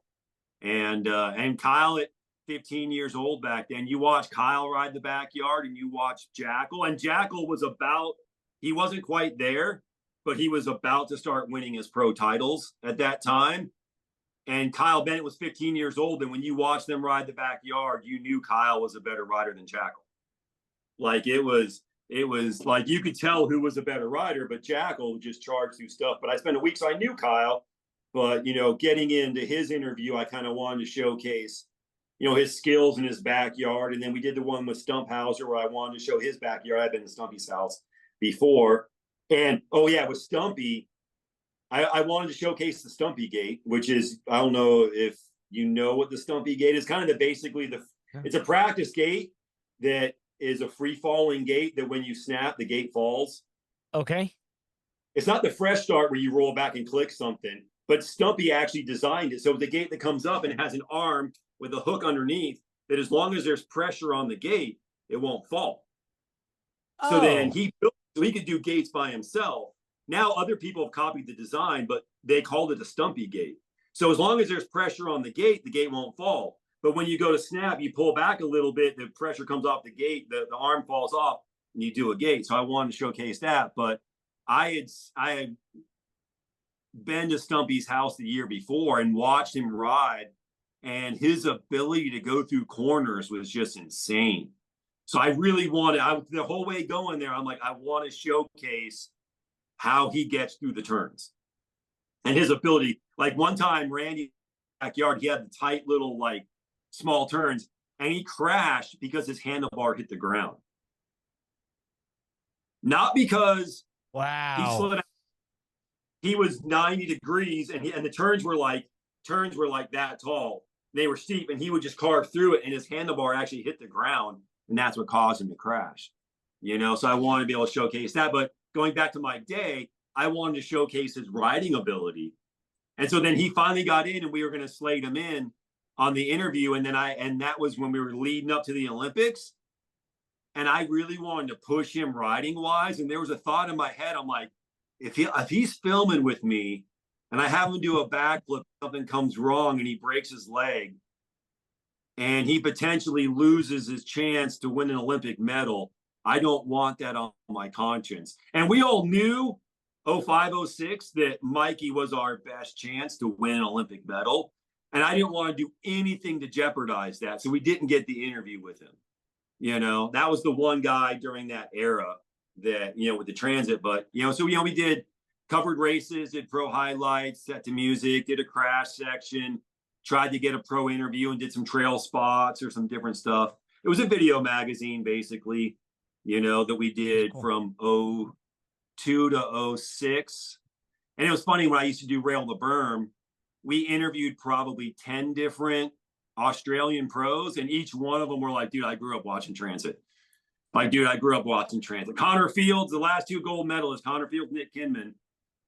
And Kyle at 15 years old back then, you watch Kyle ride the backyard and you watch Jackal, and Jackal he wasn't quite there, but he was about to start winning his pro titles at that time. And Kyle Bennett was 15 years old. And when you watched them ride the backyard, you knew Kyle was a better rider than Jackal. Like it was like, you could tell who was a better rider, but Jackal just charged through stuff. But I spent a week, so I knew Kyle. But, getting into his interview, I kind of wanted to showcase, his skills in his backyard. And then we did the one with Stump Hauser where I wanted to show his backyard. I've been to Stumpy's house before. And oh yeah, with Stumpy, I wanted to showcase the Stumpy Gate, which is, I don't know if you know what the Stumpy Gate is. Kind of it's a practice gate that is a free falling gate that when you snap, the gate falls. Okay. It's not the fresh start where you roll back and click something, but Stumpy actually designed it. So the gate that comes up and it has an arm with a hook underneath that as long as there's pressure on the gate, it won't fall. Oh. So then he built, so he could do gates by himself. Now other people have copied the design, but they called it a Stumpy Gate. So as long as there's pressure on the gate won't fall. But when you go to snap, you pull back a little bit, the pressure comes off the gate, the arm falls off, and you do a gate. So I wanted to showcase that. But I had been to Stumpy's house the year before and watched him ride, and his ability to go through corners was just insane. So I really the whole way going there, I'm like, I want to showcase how he gets through the turns and his ability. Like one time, Randy's backyard, he had the tight little like small turns, and he crashed because his handlebar hit the ground. Not because he slowed down. He was 90 degrees, and the turns were like that tall. They were steep, and he would just carve through it, and his handlebar actually hit the ground, and that's what caused him to crash. So I wanted to be able to showcase that. But going back to my day, I wanted to showcase his riding ability. And so then he finally got in, and we were going to slate him in on the interview. And that was when we were leading up to the Olympics. And I really wanted to push him riding wise. And there was a thought in my head. I'm like, if he's filming with me and I have him do a backflip, something comes wrong and he breaks his leg and he potentially loses his chance to win an Olympic medal, I don't want that on my conscience. And we all knew 05, 06 that Mikey was our best chance to win an Olympic medal. And I didn't want to do anything to jeopardize that. So we didn't get the interview with him. That was the one guy during that era that, with the transit. But, so, we did covered races, did pro highlights, set to music, did a crash section, tried to get a pro interview and did some trail spots or some different stuff. It was a video magazine, basically, that we did from 02 to 06. And it was funny when I used to do Rail the Berm, we interviewed probably 10 different Australian pros, and each one of them were like, dude, I grew up watching transit. Connor Fields, the last two gold medalists, Connor Fields, Nick Kinman,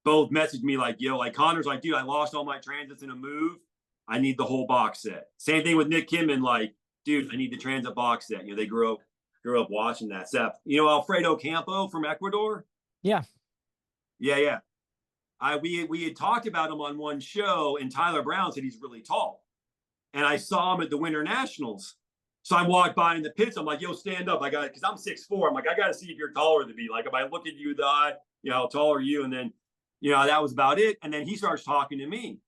both messaged me like, yo, like Connor's like, dude, I lost all my transits in a move. I need the whole box set. Same thing with Nick Kinman, like, dude, I need the transit box set. They grew up watching that stuff. Alfredo Campo from Ecuador. Yeah. Yeah. We had talked about him on one show, and Tyler Brown said he's really tall. And I saw him at the Winter Nationals. So I walked by in the pits. I'm like, yo, stand up. Because I'm 6'4". I'm like, I got to see if you're taller than me. Like, if I look at you in the eye, how tall are you? And then, that was about it. And then he starts talking to me.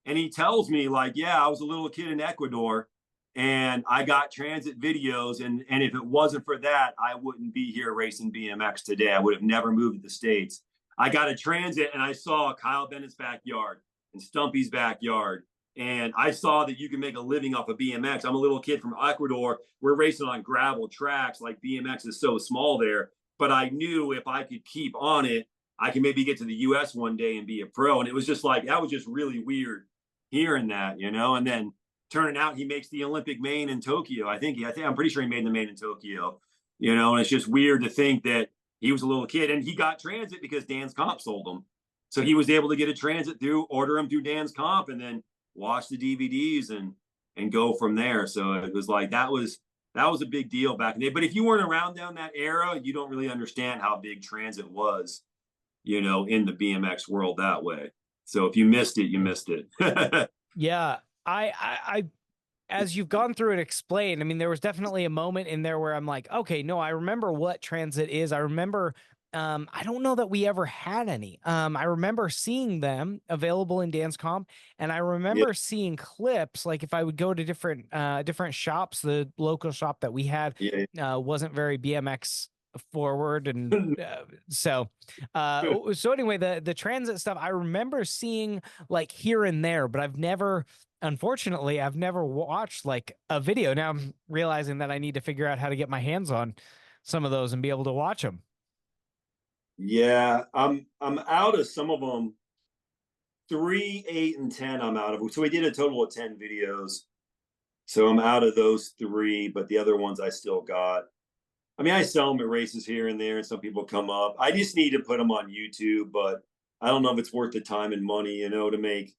And he tells me, like, yeah, I was a little kid in Ecuador, and I got transit videos. And if it wasn't for that, I wouldn't be here racing BMX today. I would have never moved to the States. I got a transit, and I saw Kyle Bennett's backyard and Stumpy's backyard. And I saw that you can make a living off of BMX. I'm a little kid from Ecuador. We're racing on gravel tracks. Like, BMX is so small there. But I knew if I could keep on it, I can maybe get to the US one day and be a pro. And it was just like, that was just really weird hearing that, and then turning out he makes the Olympic main in Tokyo. I'm pretty sure he made the main in Tokyo, and it's just weird to think that he was a little kid and he got transit because Dan's Comp sold him. So he was able to get a transit order him through Dan's Comp, and then watch the DVDs and go from there. So it was like, that was a big deal back in the day. But if you weren't around down that era, you don't really understand how big transit was, in the BMX world that way. So if you missed it, you missed it. Yeah. I as you've gone through and explained, I mean, there was definitely a moment in there where I'm like, okay, no, I remember what transit is. I remember, I don't know that we ever had any. I remember seeing them available in Dance Comp, and I remember seeing clips. Like, if I would go to different shops, the local shop that we had wasn't very BMX forward, and so anyway, the transit stuff I remember seeing like here and there, but I've never Unfortunately, I've never watched like a video. Now I'm realizing that I need to figure out how to get my hands on some of those and be able to watch them. Yeah, I'm out of some of them. 3, 8, and 10. I'm out of. So we did a total of 10 videos. So I'm out of those three, but the other ones I still got. I mean, I sell them at races here and there, and some people come up. I just need to put them on YouTube, but I don't know if it's worth the time and money, to make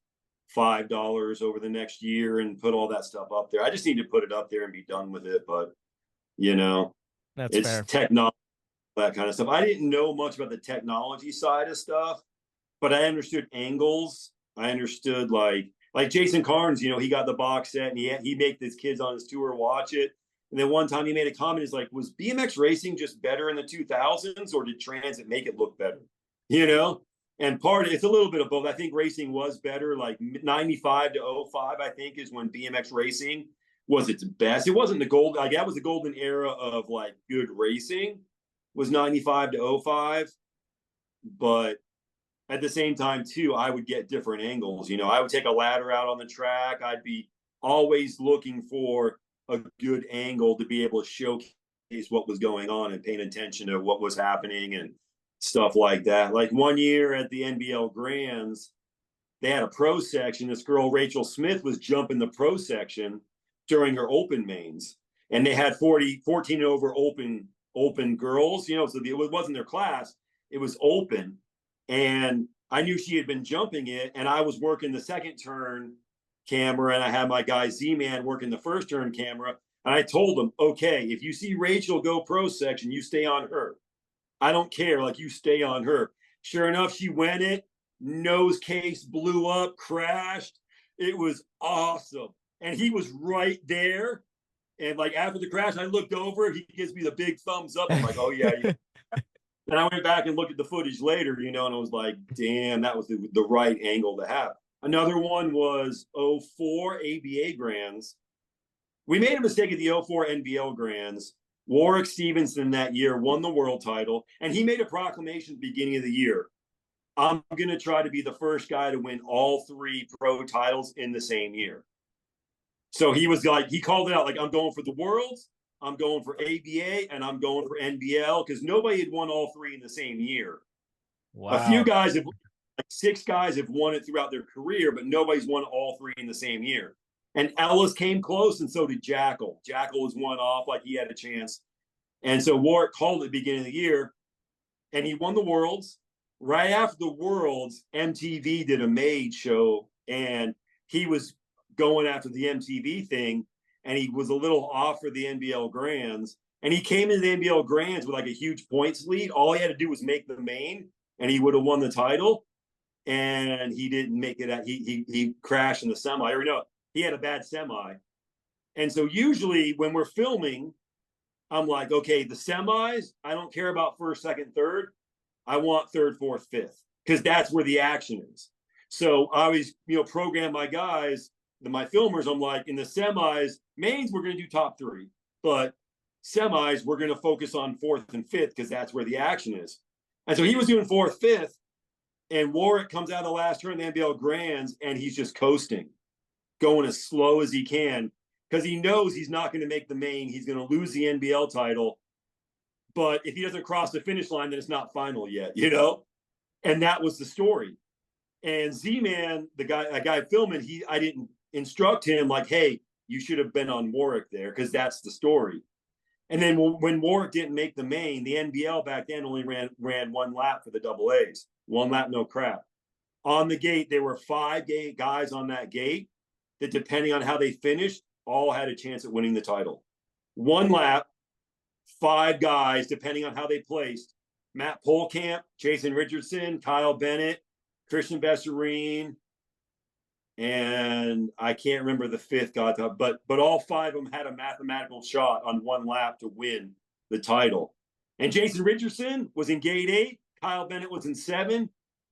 $5 over the next year and put all that stuff up there. I just need to put it up there and be done with it. But you know, That's it's fair. technology, that kind of stuff. I didn't know much about the technology side of stuff, but I understood angles. I understood like Jason Carnes, he got the box set and he made his kids on his tour watch it. And then one time he made a comment, is like, was BMX racing just better in the 2000s, or did transit make it look better? And it's a little bit of both. I think racing was better, like 95 to 05, I think, is when BMX racing was its best. It wasn't the gold, like that was the golden era of like good racing, was 95 to 05. But at the same time, too, I would get different angles. I would take a ladder out on the track. I'd be always looking for a good angle to be able to showcase what was going on and paying attention to what was happening and stuff like that. Like one year at the NBL Grands, they had a pro section. This girl, Rachel Smith, was jumping the pro section during her open mains. And they had 14 and over open girls, so it wasn't their class. It was open. And I knew she had been jumping it, and I was working the second turn camera, and I had my guy Z-Man working the first turn camera. And I told him, okay, if you see Rachel go pro section, you stay on her. I don't care. Like, you stay on her. Sure enough, she went it. Nose case blew up, crashed. It was awesome. And he was right there. And like after the crash, I looked over. He gives me the big thumbs up. I'm like, oh, yeah. And I went back and looked at the footage later, and I was like, damn, that was the right angle to have. Another one was 04 ABA Grands. We made a mistake at the 04 NBL Grands. Warwick Stevenson that year won the world title, and he made a proclamation at the beginning of the year. I'm going to try to be the first guy to win all 3 pro titles in the same year. So he was like, he called it out like, I'm going for the worlds, I'm going for ABA, and I'm going for NBL, because nobody had won all 3 in the same year. Wow. A few guys have, like 6 guys have won it throughout their career, but nobody's won all 3 in the same year. And Ellis came close, and so did Jackal. Jackal was one off, like he had a chance. And so Warwick called it at the beginning of the year, and he won the Worlds. Right after the Worlds, MTV did a Made show, and he was going after the MTV thing, and he was a little off for the NBL Grands. And he came into the NBL Grands with like a huge points lead. All he had to do was make the main, and he would have won the title. And he didn't make it. He crashed in the semi. Or he had a bad semi. And so usually when we're filming, I'm like, okay, the semis, I don't care about first, second, third. I want third, fourth, fifth, because that's where the action is. So I always, program my guys, my filmers. I'm like, in the semis, mains, we're going to do top 3, but semis, we're going to focus on fourth and fifth, because that's where the action is. And so he was doing fourth, fifth, and Warwick comes out of the last turn of the NBL Grands, and he's just coasting, going as slow as he can, because he knows he's not going to make the main. He's going to lose the NBL title. But if he doesn't cross the finish line, then it's not final yet, And that was the story. And Z-Man, the guy filming, I didn't instruct him like, hey, you should have been on Warwick there, because that's the story. And then when Warwick didn't make the main, the NBL back then only ran 1 lap for the double A's. 1 lap, no crap. On the gate, there were 5 guys on that gate that, depending on how they finished, all had a chance at winning the title. 1 lap, 5 guys, depending on how they placed. Matt Polkamp, Jason Richardson, Kyle Bennett, Christian Besserine, and I can't remember the 5th guy, but all 5 of them had a mathematical shot on 1 lap to win the title. And Jason Richardson was in gate 8. Kyle Bennett was in 7.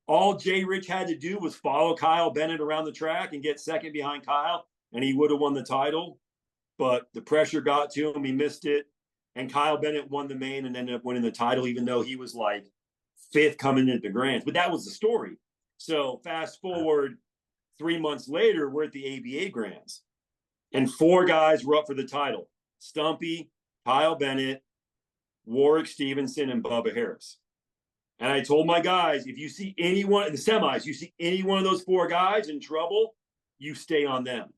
All Jay Rich had to do was follow Kyle Bennett around the track and get second behind Kyle, and he would have won the title. But the pressure got to him. He missed it. And Kyle Bennett won the main and ended up winning the title, even though he was like 5th coming into the Grands. But that was the story. So fast forward 3 months later, we're at the ABA Grands, and 4 guys were up for the title: Stumpy, Kyle Bennett, Warwick Stevenson, and Bubba Harris. And I told my guys, if you see anyone in the semis, you see any one of those 4 guys in trouble, you stay on them.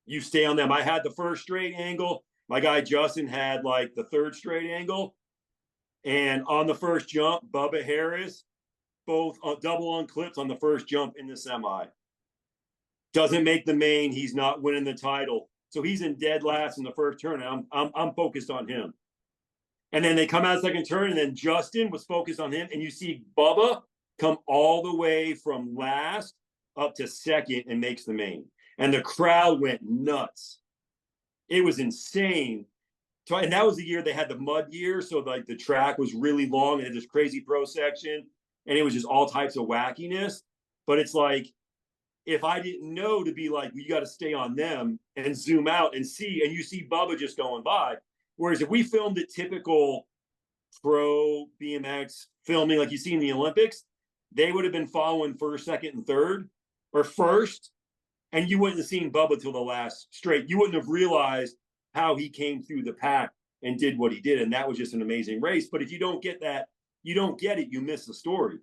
You stay on them. I had the first straight angle. My guy Justin had like the third straight angle. And on the first jump, Bubba Harris, both double unclips on the first jump in the semi. Doesn't make the main. He's not winning the title. So he's in dead last in the first turn. And I'm focused on him. And then they come out second turn, and then Justin was focused on him. And you see Bubba come all the way from last up to second and makes the main. And the crowd went nuts. It was insane. And that was the year they had the mud year. So like the track was really long and had this crazy pro section. And it was just all types of wackiness. But it's like, if I didn't know to be like, you got to stay on them and zoom out and see, and you see Bubba just going by. Whereas if we filmed it typical pro BMX filming like you see in the Olympics, they would have been following first, second, and third, or first, and you wouldn't have seen Bubba till the last straight. You wouldn't have realized how he came through the pack and did what he did. And that was just an amazing race. But if you don't get that, you don't get it, you miss the story.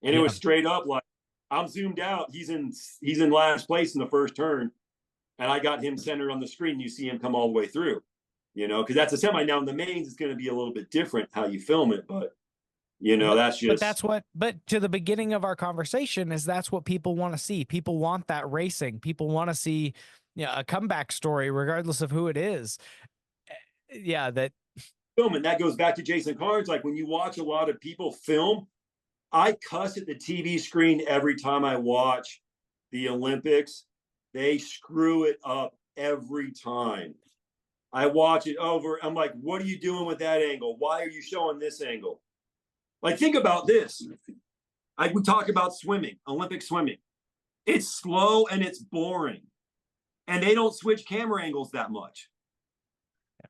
And it was straight up like, I'm zoomed out. He's in last place in the first turn, and I got him centered on the screen. You see him come all the way through, because that's a semi. Now in the mains, it's going to be a little bit different how you film it, but that's just. But to the beginning of our conversation that's what people want to see. People want that racing. People want to see a comeback story, regardless of who it is. Yeah, that film, and that goes back to Jason Carnes. Like when you watch a lot of people film, I cuss at the TV screen every time I watch the Olympics. They screw it up every time. I watch it over. I'm like, what are you doing with that angle? Why are you showing this angle? Like, think about this. We talk about swimming, Olympic swimming. It's slow and it's boring. And they don't switch camera angles that much.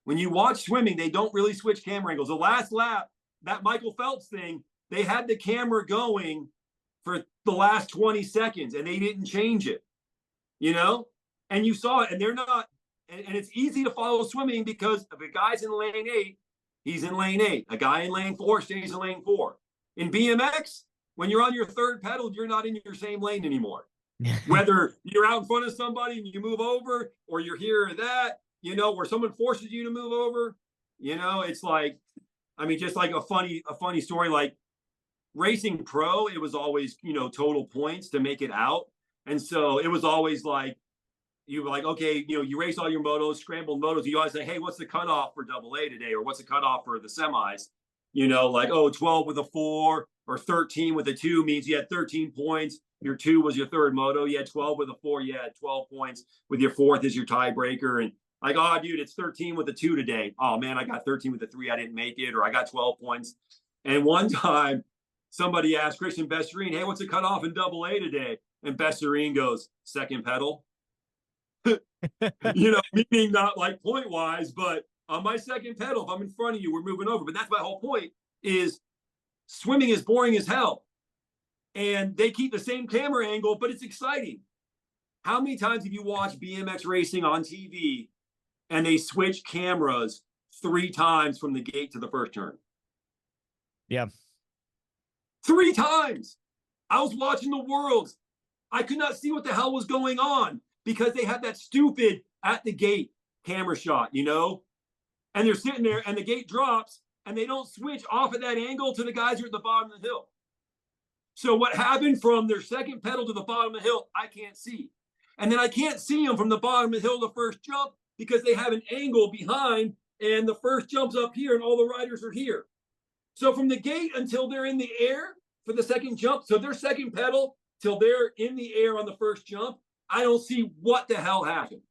When you watch swimming, they don't really switch camera angles. The last lap, that Michael Phelps thing, they had the camera going for the last 20 seconds and they didn't change it, and you saw it, and they're not, and it's easy to follow swimming because if a guy's in lane 8, he's in lane 8. A guy in lane 4 stays in lane 4. In BMX, when you're on your third pedal, you're not in your same lane anymore. Whether you're out in front of somebody and you move over, or you're here or that, where someone forces you to move over, it's like, just like a funny story, like, racing pro, it was always, total points to make it out. And so it was always like, you were like, okay, you race all your motos, scrambled motos. You always say, hey, what's the cutoff for AA today? Or what's the cutoff for the semis? Like, 12 with a 4 or 13 with a 2 means you had 13 points. Your 2 was your third moto. You had 12 with a 4. You had 12 points with your 4th as your tiebreaker. And like, oh, dude, it's 13 with a 2 today. Oh, man, I got 13 with a 3. I didn't make it. Or I got 12 points. And one time, somebody asked Christian Besserine, hey, what's the cutoff in AA today? And Besserine goes, second pedal. Meaning not like point wise, but on my second pedal, if I'm in front of you, we're moving over. But that's my whole point, is swimming is boring as hell. And they keep the same camera angle, but it's exciting. How many times have you watched BMX racing on TV and they switch cameras 3 times from the gate to the first turn? Yeah. 3 times. I was watching the Worlds. I could not see what the hell was going on because they had that stupid at the gate camera shot, and they're sitting there and the gate drops and they don't switch off at that angle to the guys who are at the bottom of the hill. So what happened from their second pedal to the bottom of the hill, I can't see. And then I can't see them from the bottom of the hill to the first jump because they have an angle behind and the first jump's up here and all the riders are here. So from the gate until they're in the air for the second jump, so their second pedal till they're in the air on the first jump, I don't see what the hell happened.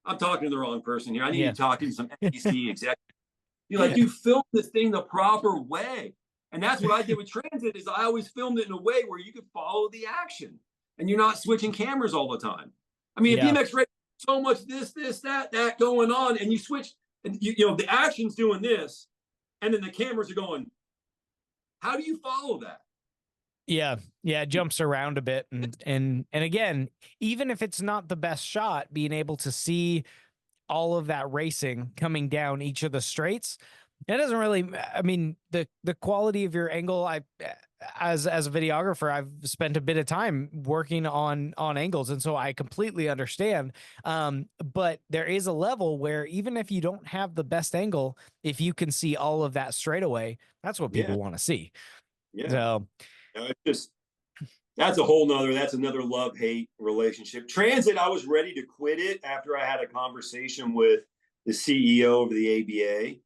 I'm talking to the wrong person here. I need to talk to some NBC executive. You film this thing the proper way. And that's what I did with transit, is I always filmed it in a way where you could follow the action and you're not switching cameras all the time. BMX racing, so much this, that going on, and you switch, and the action's doing this, and then the cameras are going. How do you follow that? Yeah, yeah, it jumps around a bit, and again, even if it's not the best shot, being able to see all of that racing coming down each of the straights, it doesn't really. I mean, the quality of your angle. As a videographer, I've spent a bit of time working on angles, and so I completely understand. But there is a level where even if you don't have the best angle, if you can see all of that straight away, that's what Yeah, people want to see. yeah. So It's just that's another love-hate relationship. Transit, I was ready to quit it after I had a conversation with the CEO of the ABA,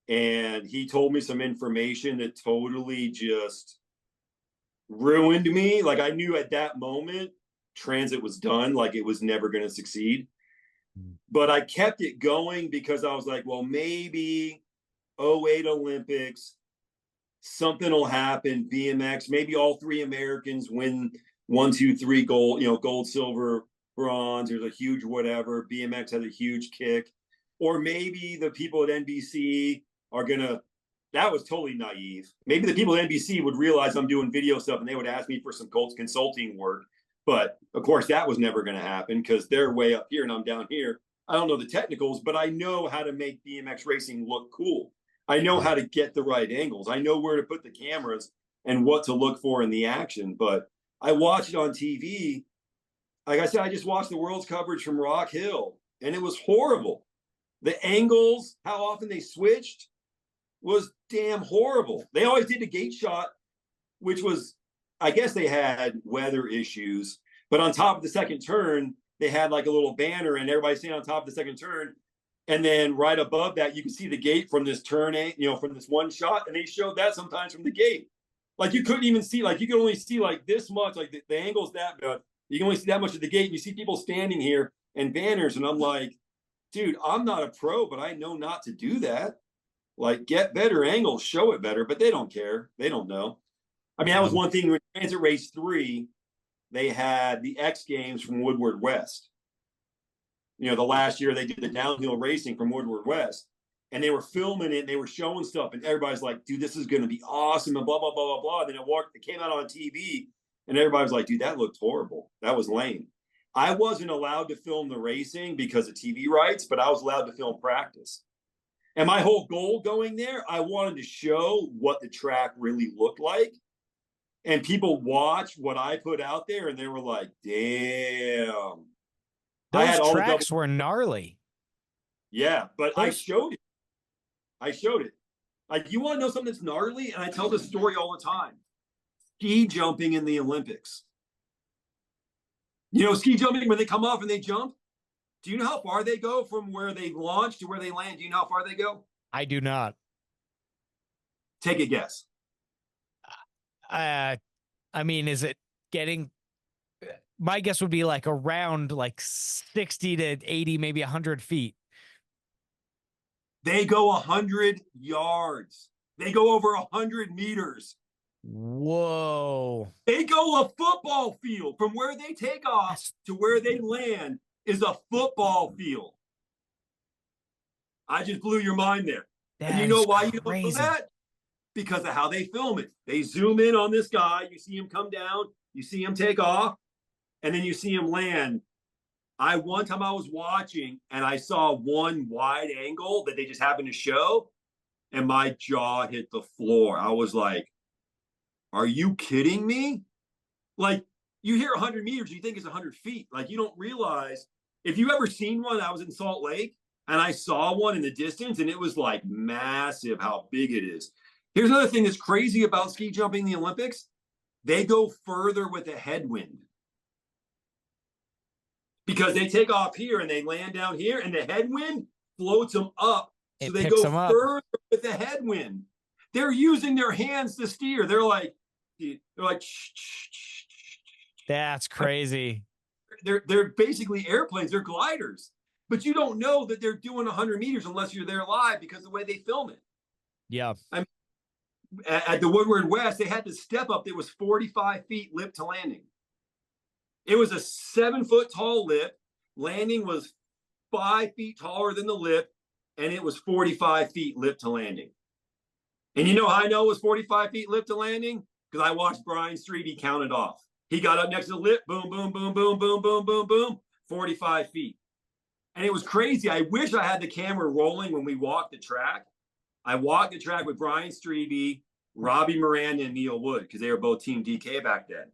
and he told me some information that totally just ruined me. Like I knew at that moment transit was done, like it was never going to succeed. But I kept it going because I was like, well, maybe '08 Olympics, something will happen. BMX, maybe all three Americans win one, two, three gold, gold, silver, bronze. There's a huge whatever. BMX has a huge kick. Or maybe the people at NBC are going to, that was totally naive. Maybe the people at NBC would realize I'm doing video stuff and they would ask me for some consulting work. But of course, that was never going to happen because they're way up here and I'm down here. I don't know the technicals, but I know how to make BMX racing look cool. I know how to get the right angles. I know where to put the cameras and what to look for in the action. But I watched it on TV. Like I said, I just watched the world's coverage from Rock Hill, and it was horrible. The angles, how often they switched, was damn horrible. They always did the gate shot, which was, I guess they had weather issues. But on top of the second turn, they had like a little banner, and everybody's standing on top of the second turn. And then right above that, you can see the gate from this turn, from this one shot. And they showed that sometimes from the gate. Like you couldn't even see, like you could only see like this much, like the angle's that bad. You can only see that much of the gate. And you see people standing here and banners. And I'm like, dude, I'm not a pro, but I know not to do that. Like get better angles, show it better, but they don't care. They don't know. I mean, that was one thing when Transit Race 3, they had the X Games from Woodward West. The last year they did the downhill racing from Woodward West, and they were filming it and they were showing stuff, and everybody's like, dude, this is going to be awesome, and blah, blah, blah, blah, blah. And then it came out on TV, and everybody was like, dude, that looked horrible. That was lame. I wasn't allowed to film the racing because of TV rights, but I was allowed to film practice. And my whole goal going there, I wanted to show what the track really looked like. And people watched what I put out there, and they were like, damn. those tracks were gnarly. Yeah, but I showed it. Like, you want to know something that's gnarly? And I tell this story all the time. Ski jumping in the Olympics. Ski jumping, when they come off and they jump, do you know how far they go from where they launch to where they land? Do you know how far they go? I do not. Take a guess. I mean, is it getting... My guess would be like around like 60 to 80, maybe 100 feet. They go 100 yards. They go over 100 meters. Whoa. They go a football field. From where they take off to where they land is a football field. I just blew your mind there. And you know why you don't know that? Because of how they film it. They zoom in on this guy. You see him come down. You see him take off. And then you see him land. One time I was watching and I saw one wide angle that they just happened to show, and my jaw hit the floor. I was like, are you kidding me? Like, you hear 100 meters, you think it's 100 feet. Like, you don't realize, if you ever seen one, I was in Salt Lake and I saw one in the distance, and it was like massive how big it is. Here's another thing that's crazy about ski jumping in the Olympics. They go further with a headwind. Because they take off here and they land down here, and the headwind floats them up. So they go further with the headwind. They're using their hands to steer. They're like, that's crazy. They're basically airplanes. They're gliders. But you don't know that they're doing 100 meters unless you're there live, because of the way they film it. Yeah. I mean, at the Woodward West, they had to step up. It was 45 feet lip to landing. It was a 7-foot tall lip. Landing was 5 feet taller than the lip, and it was 45 feet lip to landing. And you know how I know it was 45 feet lip to landing? because I watched Brian Streeby count it off. He got up next to the lip, boom, boom, boom, boom, boom, boom, boom, boom, 45 feet. And it was crazy. I wish I had the camera rolling when we walked the track. I walked the track with Brian Streeby, Robbie Miranda, and Neil Wood, because they were both Team DK back then.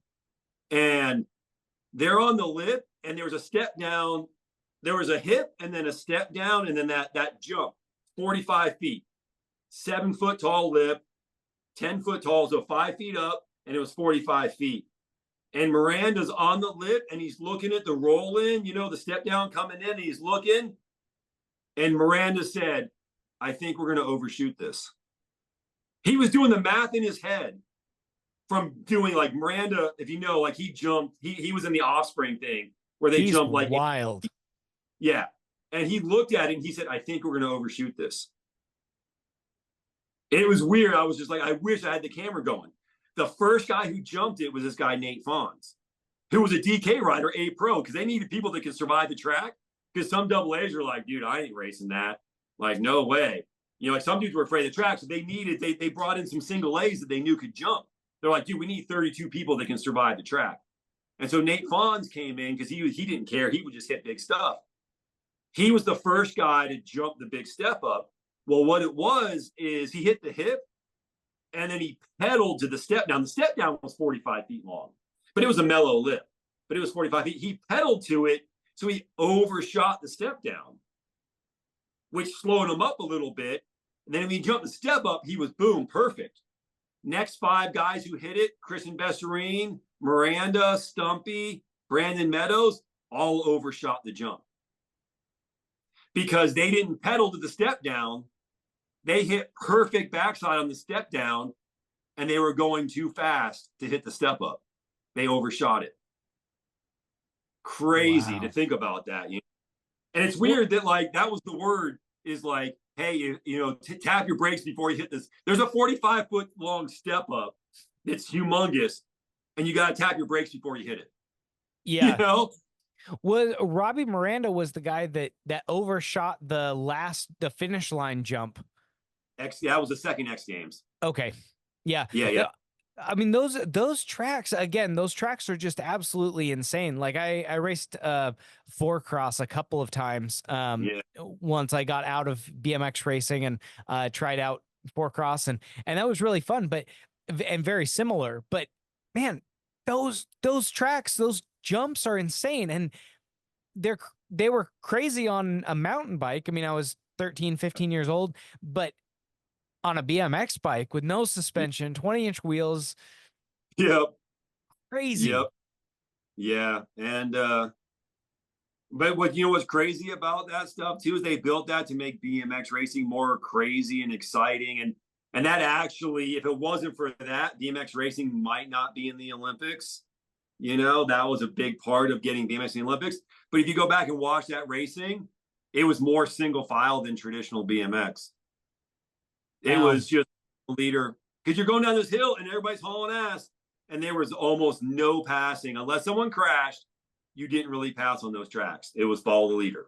And they're on the lip, and there was a step down. There was a hip, and then a step down, and then that jump, 45 feet, 7 foot tall lip, 10 foot tall, so 5 feet up, and it was 45 feet. And Miranda's on the lip, and he's looking at the roll in, the step down coming in, and he's looking. And Miranda said, I think we're going to overshoot this. He was doing the math in his head from doing like Miranda, if you know, like he jumped, he was in the Offspring thing where they jumped like wild. Yeah. And he looked at it and he said, I think we're going to overshoot this. And it was weird. I was just like, I wish I had the camera going. The first guy who jumped it was this guy, Nate Fonz, who was a DK rider, A pro, because they needed people that could survive the track. Because some double A's are like, dude, I ain't racing that. Like, no way. Like some dudes were afraid of the track. So they brought in some single A's that they knew could jump. They're like, dude, we need 32 people that can survive the track. And so Nate Fonz came in because he didn't care. He would just hit big stuff. He was the first guy to jump the big step up. Well, what it was is he hit the hip and then he pedaled to the step down. The step down was 45 feet long, but it was a mellow lip, but it was 45 feet. He pedaled to it. So he overshot the step down, which slowed him up a little bit. And then when he jumped the step up, he was boom, perfect. Next 5 guys who hit it, Christian Besserine, Miranda, Stumpy, Brandon Meadows, all overshot the jump. Because they didn't pedal to the step down. They hit perfect backside on the step down, and they were going too fast to hit the step up. They overshot it. Crazy to think about that. And it's weird that like that was the word is like, hey, tap your brakes before you hit this. There's a 45-foot long step up that's humongous, and you got to tap your brakes before you hit it. Yeah. Was Robbie Miranda was the guy that overshot the finish line jump. That was the second X Games. Okay. Yeah. Yeah. I mean, those tracks, again, those tracks are just absolutely insane. Like I raced four cross a couple of times. Once I got out of BMX racing and tried out four cross and that was really fun, and very similar. But man, those tracks, those jumps are insane. And they were crazy on a mountain bike. I mean, I was 13, 15 years old, but on a BMX bike with no suspension, 20-inch wheels. Yep. Crazy. Yep. Yeah. And, but what's crazy about that stuff too, is they built that to make BMX racing more crazy and exciting. And that actually, if it wasn't for that, BMX racing might not be in the Olympics. That was a big part of getting BMX in the Olympics. But if you go back and watch that racing, it was more single file than traditional BMX. It was just a leader, because you're going down this hill and everybody's hauling ass, and there was almost no passing unless someone crashed. You didn't really pass on those tracks. It was follow the leader.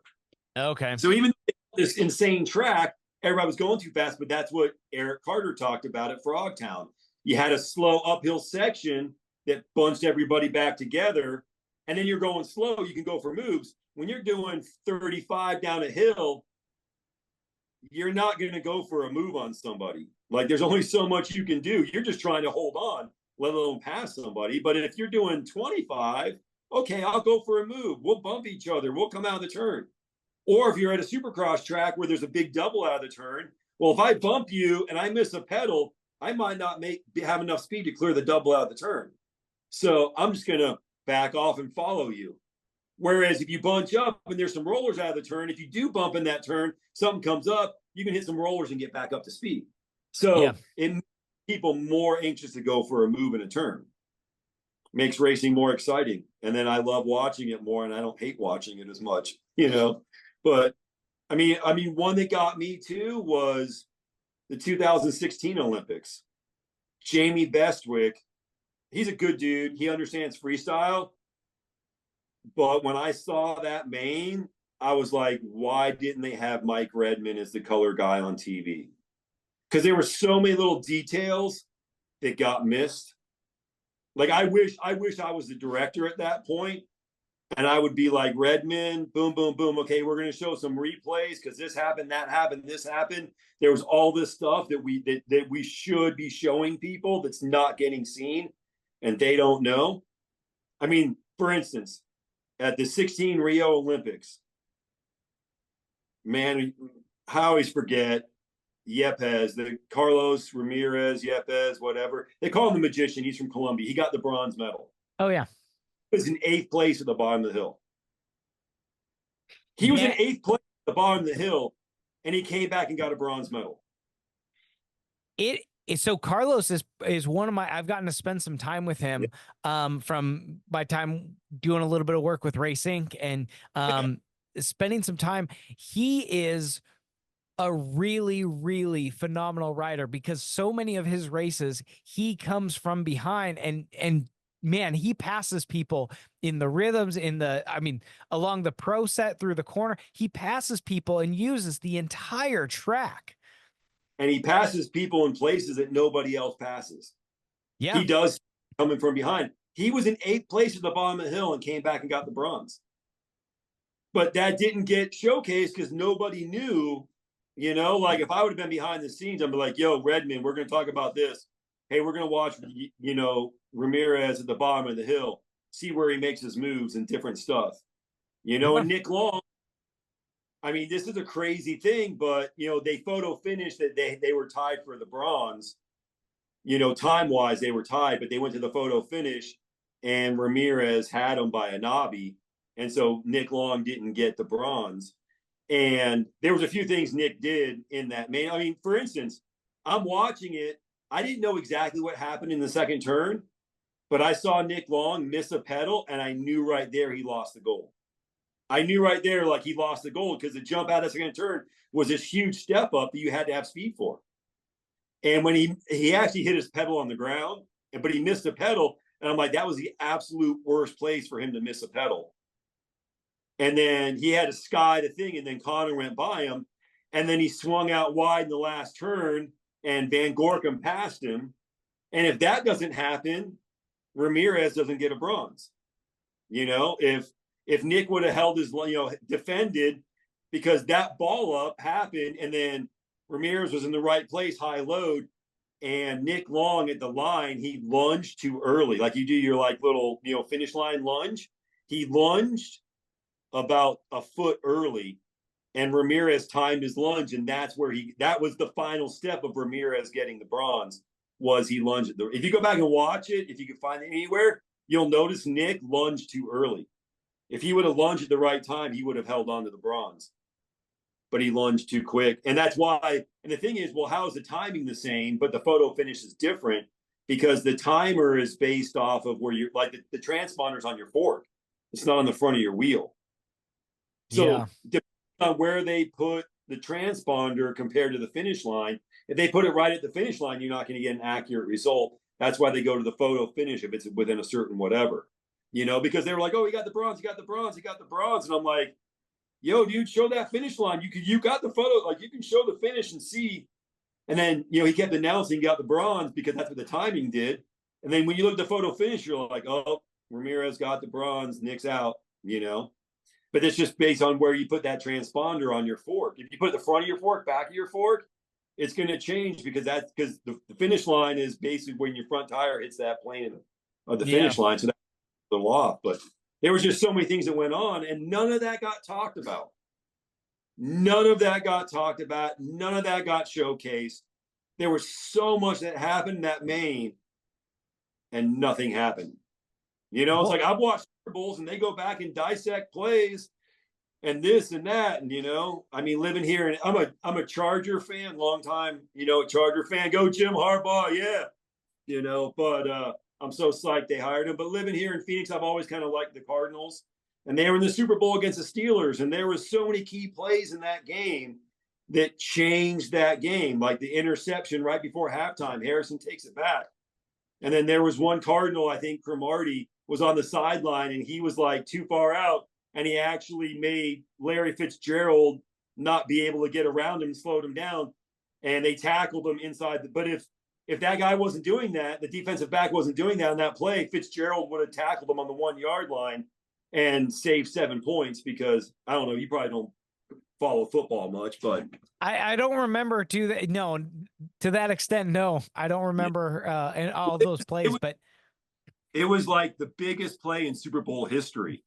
Okay. So even this insane track, everybody was going too fast, but that's what Eric Carter talked about at Frogtown. You had a slow uphill section that bunched everybody back together, and then you're going slow. You can go for moves. When you're doing 35 down a hill, you're not going to go for a move on somebody. Like there's only so much you can do. You're just trying to hold on, let alone pass somebody. But if you're doing 25, okay, I'll go for a move. We'll bump each other. We'll come out of the turn. Or if you're at a supercross track where there's a big double out of the turn, well, if I bump you and I miss a pedal, I might not have enough speed to clear the double out of the turn. So I'm just going to back off and follow you. Whereas if you bunch up and there's some rollers out of the turn, if you do bump in that turn, something comes up, you can hit some rollers and get back up to speed. So it makes people more anxious to go for a move in a turn. Makes racing more exciting. And then I love watching it more, and I don't hate watching it as much, But I mean, one that got me too was the 2016 Olympics. Jamie Bestwick, he's a good dude. He understands freestyle. But when I saw that main, I was like, why didn't they have Mike Redman as the color guy on TV? Because there were so many little details that got missed. Like I wish I was the director at that point, and I would be like, Redmond, boom, boom, boom. Okay, we're going to show some replays because this happened, that happened, this happened. There was all this stuff that we should be showing people that's not getting seen, and they don't know. I mean, for instance, at the 16 Rio Olympics, man, I always forget Yepes, the Carlos Ramirez, Yepes, whatever. They call him the magician. He's from Colombia. He got the bronze medal. Oh yeah. He was in 8th place at the bottom of the hill. He was in 8th place at the bottom of the hill, and he came back and got a bronze medal. So Carlos is one of my, I've gotten to spend some time with him from my time doing a little bit of work with Racing and spending some time. He is a really, really phenomenal rider because so many of his races, he comes from behind and man, he passes people in the rhythms, along the pro set through the corner. He passes people and uses the entire track. And he passes people in places that nobody else passes. Yeah. He does coming from behind. He was in 8th place at the bottom of the hill and came back and got the bronze. But that didn't get showcased because nobody knew, like if I would have been behind the scenes, I'd be like, yo, Redmond, we're going to talk about this. Hey, we're going to watch, Ramirez at the bottom of the hill, see where he makes his moves and different stuff. And Nick Long, I mean, this is a crazy thing, but, they photo finished that they were tied for the bronze. Time-wise, they were tied, but they went to the photo finish, and Ramirez had him by a knobby. And so Nick Long didn't get the bronze. And there was a few things Nick did in that. I mean, for instance, I'm watching it. I didn't know exactly what happened in the second turn, but I saw Nick Long miss a pedal, and I knew right there he lost the goal. I knew right there, like, he lost the goal because the jump out of the second turn was this huge step up that you had to have speed for. And when he actually hit his pedal on the ground, but he missed a pedal, and I'm like, that was the absolute worst place for him to miss a pedal. And then he had to sky the thing, and then Connor went by him, and then he swung out wide in the last turn, and Van Gorkum passed him. And if that doesn't happen, Ramirez doesn't get a bronze. If Nick would have held his, defended, because that ball up happened, and then Ramirez was in the right place, high load, and Nick Long at the line, he lunged too early. Like you do your little, finish line lunge. He lunged about a foot early, and Ramirez timed his lunge, and that was the final step of Ramirez getting the bronze, was he lunged. If you go back and watch it, if you can find it anywhere, you'll notice Nick lunged too early. If he would have lunged at the right time, he would have held on to the bronze. But he lunged too quick. And that's why, and the thing is, well, how is the timing the same, but the photo finish is different? Because the timer is based off of where you're, like the transponder's on your fork. It's not on the front of your wheel. So depending on where they put the transponder compared to the finish line, if they put it right at the finish line, you're not going to get an accurate result. That's why they go to the photo finish if it's within a certain whatever. Because they were like, oh, he got the bronze, he got the bronze, he got the bronze. And I'm like, yo, dude, show that finish line. You got the photo, like you can show the finish and see. And then, he kept announcing he got the bronze because that's what the timing did. And then when you look at the photo finish, you're like, oh, Ramirez got the bronze, Nick's out, But it's just based on where you put that transponder on your fork. If you put it at the front of your fork, back of your fork, it's going to change because the finish line is basically when your front tire hits that plane of the finish line. So that's a little off. But there was just so many things that went on, and none of that got talked about. None of that got talked about. None of that got showcased. There was so much that happened in that main, and nothing happened. It's like I've watched Super Bowls, and they go back and dissect plays and this and that. And, I mean, living here, and I'm a Charger fan, long time, Charger fan. Go Jim Harbaugh, yeah. But I'm so psyched they hired him. But living here in Phoenix, I've always kind of liked the Cardinals. And they were in the Super Bowl against the Steelers, and there was so many key plays in that game that changed that game, like the interception right before halftime. Harrison takes it back. And then there was one Cardinal, I think Cromartie, was on the sideline, and he was like too far out, and he actually made Larry Fitzgerald not be able to get around him and slowed him down, and they tackled him inside. But if if that guy wasn't doing that, the defensive back wasn't doing that on that play, Fitzgerald would have tackled him on the 1 yard line and saved 7 points because I don't know, you probably don't follow football much, but I don't remember to that extent. No, I don't remember in all those plays, but it was like the biggest play in Super Bowl history.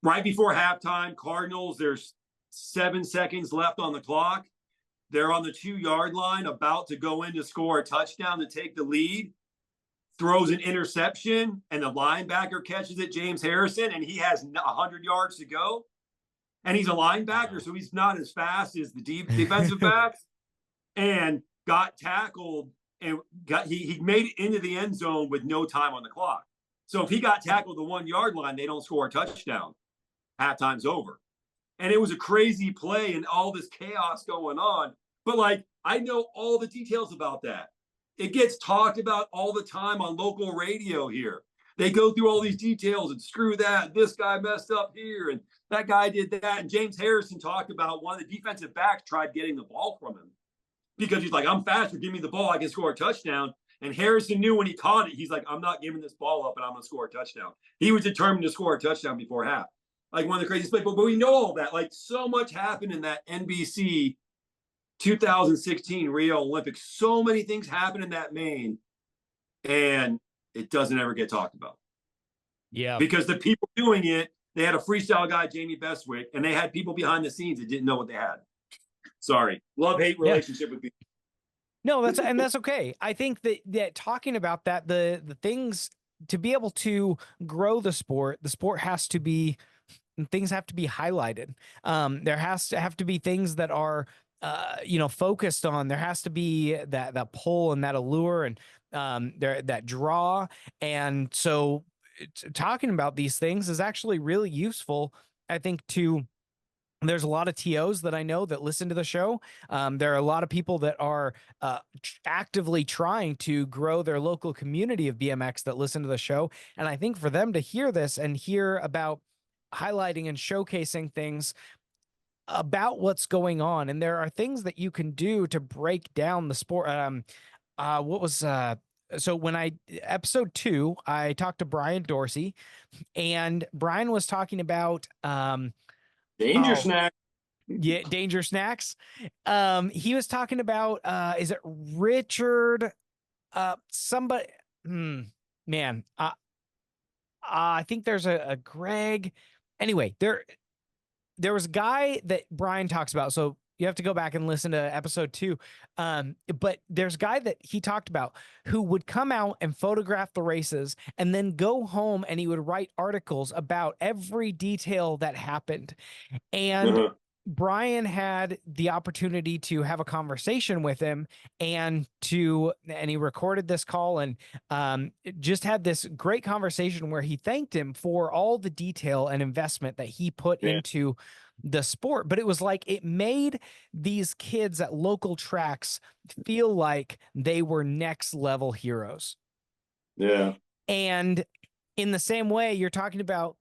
Right before halftime, Cardinals, there's 7 seconds left on the clock. They're on the 2 yard line, about to go in to score a touchdown to take the lead. Throws an interception, and the linebacker catches it, James Harrison, and he has 100 yards to go. And he's a linebacker, so he's not as fast as the defensive backs. And got tackled, and he made it into the end zone with no time on the clock. So if he got tackled the 1 yard line, they don't score a touchdown. Halftime's over. And it was a crazy play and all this chaos going on. But like, I know all the details about that. It gets talked about all the time on local radio here. They go through all these details and screw that. This guy messed up here and that guy did that. And James Harrison talked about one of the defensive backs tried getting the ball from him because he's like, I'm faster. Give me the ball. I can score a touchdown. And Harrison knew when he caught it, he's like, I'm not giving this ball up and I'm going to score a touchdown. He was determined to score a touchdown before half. Like one of the craziest plays. But we know all that. Like so much happened in that NBC 2016 Rio Olympics. So many things happened in that main. And it doesn't ever get talked about. Yeah. Because the people doing it, they had a freestyle guy, Jamie Bestwick, and they had people behind the scenes that didn't know what they had. Sorry. Love-hate relationship with people. No, that's okay. I think that talking about that, the things to be able to grow the sport has to be, things have to be highlighted. There has to have to be things that are, focused on. There has to be that pull and that allure and that draw. And so talking about these things is actually really useful, I think, there's a lot of TOs that I know that listen to the show. There are a lot of people that are actively trying to grow their local community of BMX that listen to the show. And I think for them to hear this and hear about highlighting and showcasing things about what's going on, and there are things that you can do to break down the sport. So when episode 2, I talked to Brian Dorsey, and Brian was talking about Danger snack. Yeah, danger snacks. He was talking about is it Richard? Somebody. Man, I think there's a Greg. Anyway, there was a guy that Brian talks about. So you have to go back and listen to episode 2. But there's a guy that he talked about who would come out and photograph the races and then go home and he would write articles about every detail that happened. And Brian had the opportunity to have a conversation with him and he recorded this call and just had this great conversation where he thanked him for all the detail and investment that he put into the sport. But it was like it made these kids at local tracks feel like they were next level heroes. Yeah. And in the same way, you're talking about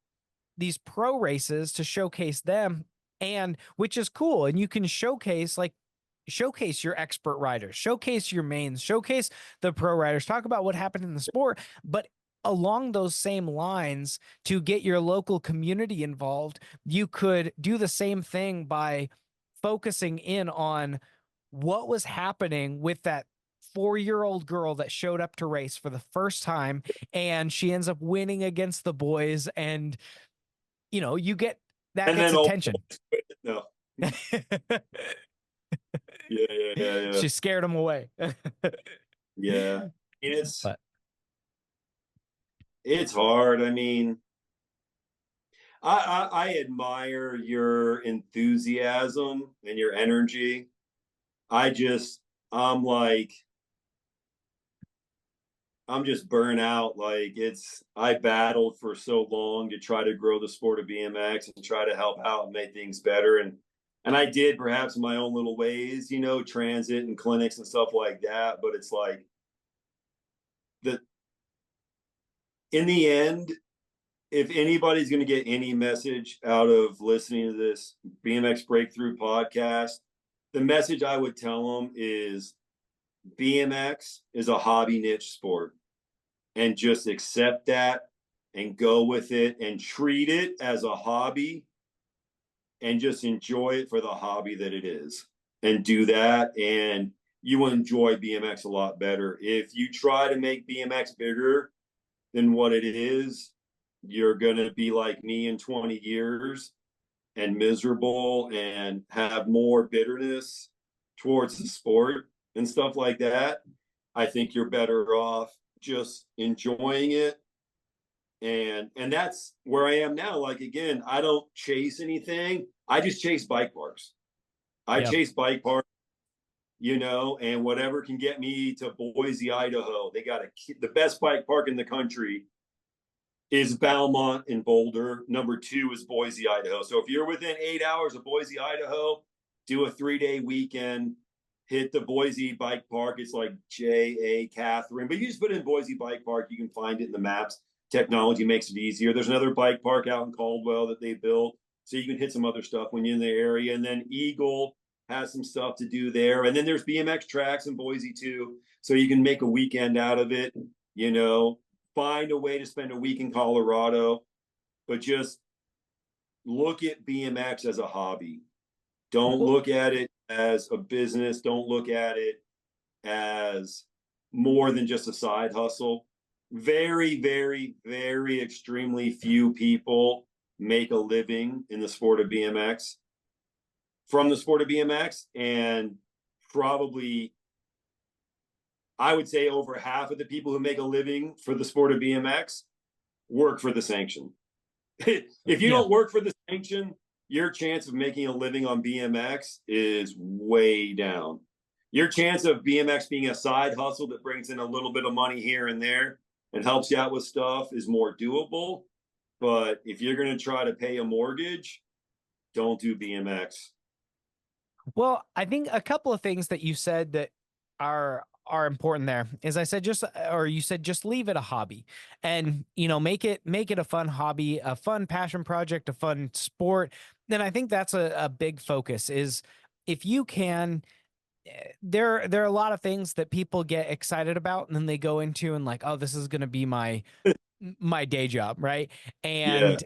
these pro races to showcase them, and which is cool. And you can showcase your expert riders, showcase your mains, showcase the pro riders, talk about what happened in the sport, but along those same lines, to get your local community involved, you could do the same thing by focusing in on what was happening with that 4-year-old girl that showed up to race for the first time, and she ends up winning against the boys, and you get that gets attention. No. Yeah. She scared him away. Yeah. It's hard. I mean, I admire your enthusiasm and your energy. I'm just burnt out. I battled for so long to try to grow the sport of BMX and try to help out and make things better. And I did perhaps in my own little ways, transit and clinics and stuff like that. But it's like in the end, if anybody's going to get any message out of listening to this BMX Breakthrough podcast, the message I would tell them is BMX is a hobby niche sport, and just accept that and go with it and treat it as a hobby and just enjoy it for the hobby that it is, and do that. And you will enjoy BMX a lot better. If you try to make BMX bigger than what it is, you're going to be like me in 20 years and miserable and have more bitterness towards the sport and stuff like that. I think you're better off just enjoying it. And that's where I am now. Like, again, I don't chase anything. I just chase bike parks. I chase bike parks, and whatever can get me to Boise, Idaho. They got the best bike park in the country is Valmont in Boulder. Number 2 is Boise, Idaho. So if you're within 8 hours of Boise, Idaho, do a 3-day weekend, hit the Boise Bike Park. It's like J.A. Catherine, but you just put in Boise Bike Park. You can find it in the maps. Technology makes it easier. There's another bike park out in Caldwell that they built, so you can hit some other stuff when you're in the area. And then Eagle has some stuff to do there. And then there's BMX tracks in Boise too, so you can make a weekend out of it. Find a way to spend a week in Colorado, but just look at BMX as a hobby. Don't look at it as a business. Don't look at it as more than just a side hustle. Very, very, very extremely few people make a living in the sport of BMX, from the sport of BMX, and probably, I would say, over half of the people who make a living for the sport of BMX work for the sanction. If you don't work for the sanction, your chance of making a living on BMX is way down. Your chance of BMX being a side hustle that brings in a little bit of money here and there and helps you out with stuff is more doable. But if you're going to try to pay a mortgage, don't do BMX. Well, I think a couple of things that you said that are important there is, you said just leave it a hobby, and make it a fun hobby, a fun passion project, a fun sport. Then I think that's a big focus. Is if you can, there are a lot of things that people get excited about and then they go into and like, oh, this is going to be my day job, right? And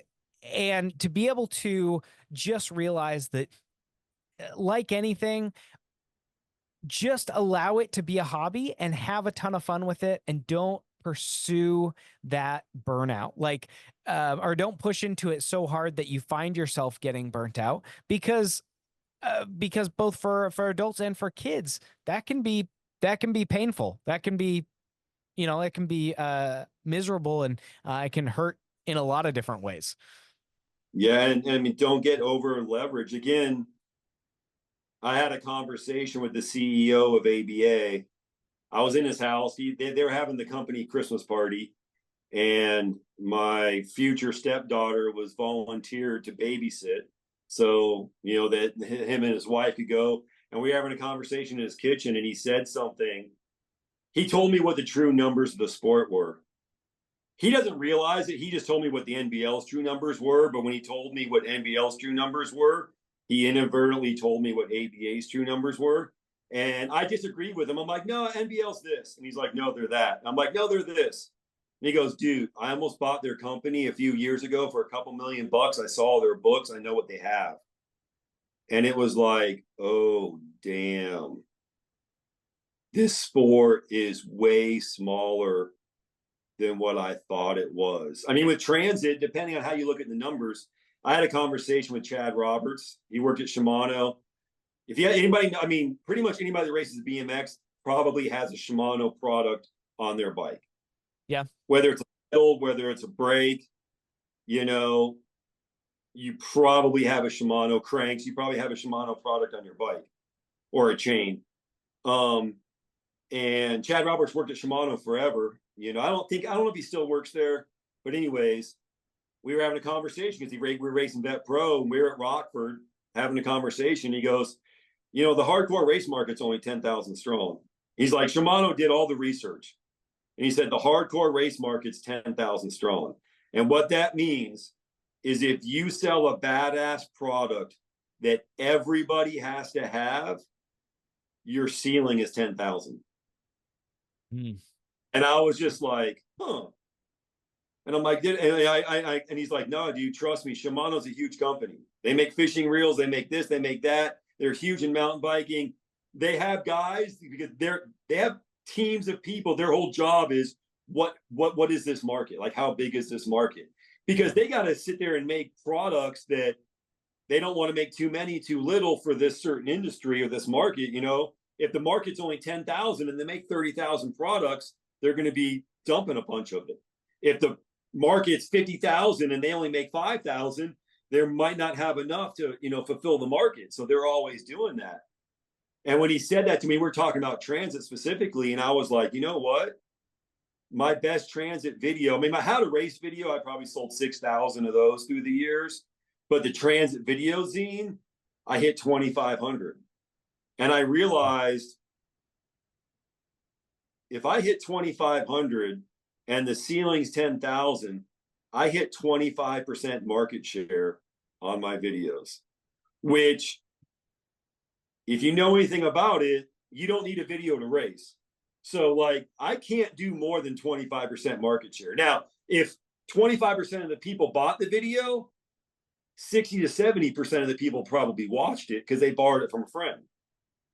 to be able to just realize that, like anything, just allow it to be a hobby and have a ton of fun with it, and don't pursue that burnout, or don't push into it so hard that you find yourself getting burnt out, because both for adults and for kids, that can be painful. That can be, it can be miserable, and it can hurt in a lot of different ways. Yeah. And I mean, don't get over leveraged. Again, I had a conversation with the CEO of ABA. I was in his house. They were having the company Christmas party, and my future stepdaughter was volunteered to babysit. So, that him and his wife could go. And we were having a conversation in his kitchen, and he said something. He told me what the true numbers of the sport were. He doesn't realize it. He just told me what the NBL's true numbers were. But when he told me what NBL's true numbers were, he inadvertently told me what ABA's true numbers were. And I disagreed with him. I'm like, no, NBL's this. And he's like, no, they're that. I'm like, no, they're this. And he goes, dude, I almost bought their company a few years ago for a couple $1 million. I saw their books. I know what they have. And it was like, oh, damn. This sport is way smaller than what I thought it was. I mean, with transit, depending on how you look at the numbers, I had a conversation with Chad Roberts. He worked at Shimano. If you had anybody, I mean, pretty much anybody that races BMX probably has a Shimano product on their bike. Yeah. Whether it's a pedal, whether it's a brake, you probably have a Shimano cranks. You probably have a Shimano product on your bike or a chain. And Chad Roberts worked at Shimano forever. I don't know if he still works there, but anyways, we were having a conversation because we were racing Vet Pro, and we were at Rockford having a conversation. He goes, the hardcore race market's only 10,000 strong. He's like, Shimano did all the research. And he said, the hardcore race market's 10,000 strong. And what that means is if you sell a badass product that everybody has to have, your ceiling is 10,000. Mm. And I was just like, huh. And I'm like, and he's like, no, do you trust me? Shimano's a huge company. They make fishing reels. They make this. They make that. They're huge in mountain biking. They have guys because they have teams of people. Their whole job is what is this market? Like, how big is this market? Because they got to sit there and make products that they don't want to make too many, too little for this certain industry or this market. You know, if the market's only 10,000 and they make 30,000 products, they're going to be dumping a bunch of it. If the market's 50,000 and they only make 5,000, there might not have enough to, you know, fulfill the market. So they're always doing that. And when he said that to me, we're talking about transit specifically. And I was like, you know what? My best transit video, I mean, my how to race video, I probably sold 6,000 of those through the years. But the transit video zine, I hit 2,500. And I realized if I hit 2,500 and the ceiling's 10,000, I hit 25% market share on my videos, which, if you know anything about it, you don't need a video to race. So, like, I can't do more than 25% market share. Now, if 25% of the people bought the video, 60 to 70% of the people probably watched it because they borrowed it from a friend.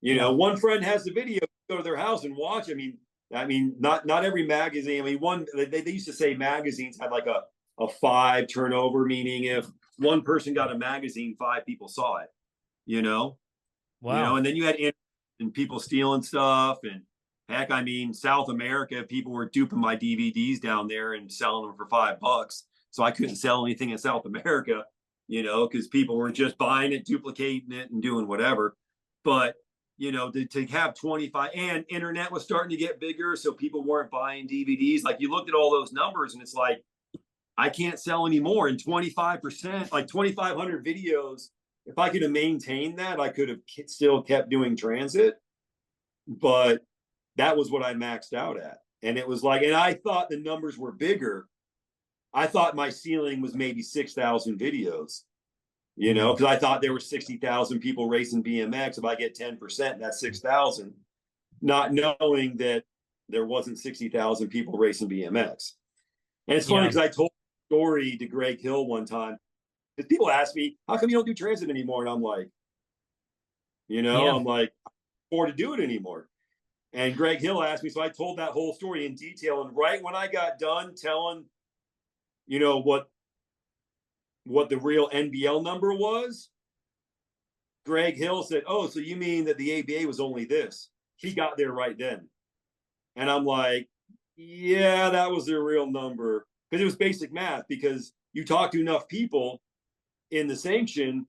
You know, one friend has the video, go to their house and watch. I mean, not every magazine. I mean, they used to say magazines had like a 5 turnover, meaning if one person got a magazine, 5 people saw it. You know, and then you had and people stealing stuff, and heck, I mean, South America, people were duping my DVDs down there and selling them for $5, so I couldn't sell anything in South America, you know, because people were just buying it, duplicating it, and doing whatever. But you know, to have 25, and internet was starting to get bigger, so people weren't buying DVDs. Like, you looked at all those numbers, and it's like, I can't sell anymore. And 25%, like 2,500 videos, if I could have maintained that, I could have still kept doing transit. But that was what I maxed out at. And it was like, and I thought the numbers were bigger. I thought my ceiling was maybe 6,000 videos. You know, because I thought there were 60,000 people racing BMX. If I get 10%, that's 6,000, not knowing that there wasn't 60,000 people racing BMX. And it's funny because I told a story to Greg Hill one time, because people ask me, how come you don't do transit anymore? And I'm like, you know, I'm like, I can't afford to do it anymore. And Greg Hill asked me, so I told that whole story in detail. And right when I got done telling, you know, what the real NBL number was, Greg Hill said, oh, so you mean that the ABA was only this? He got there right then. And I'm like, yeah, that was their real number. Because it was basic math, because you talk to enough people in the sanction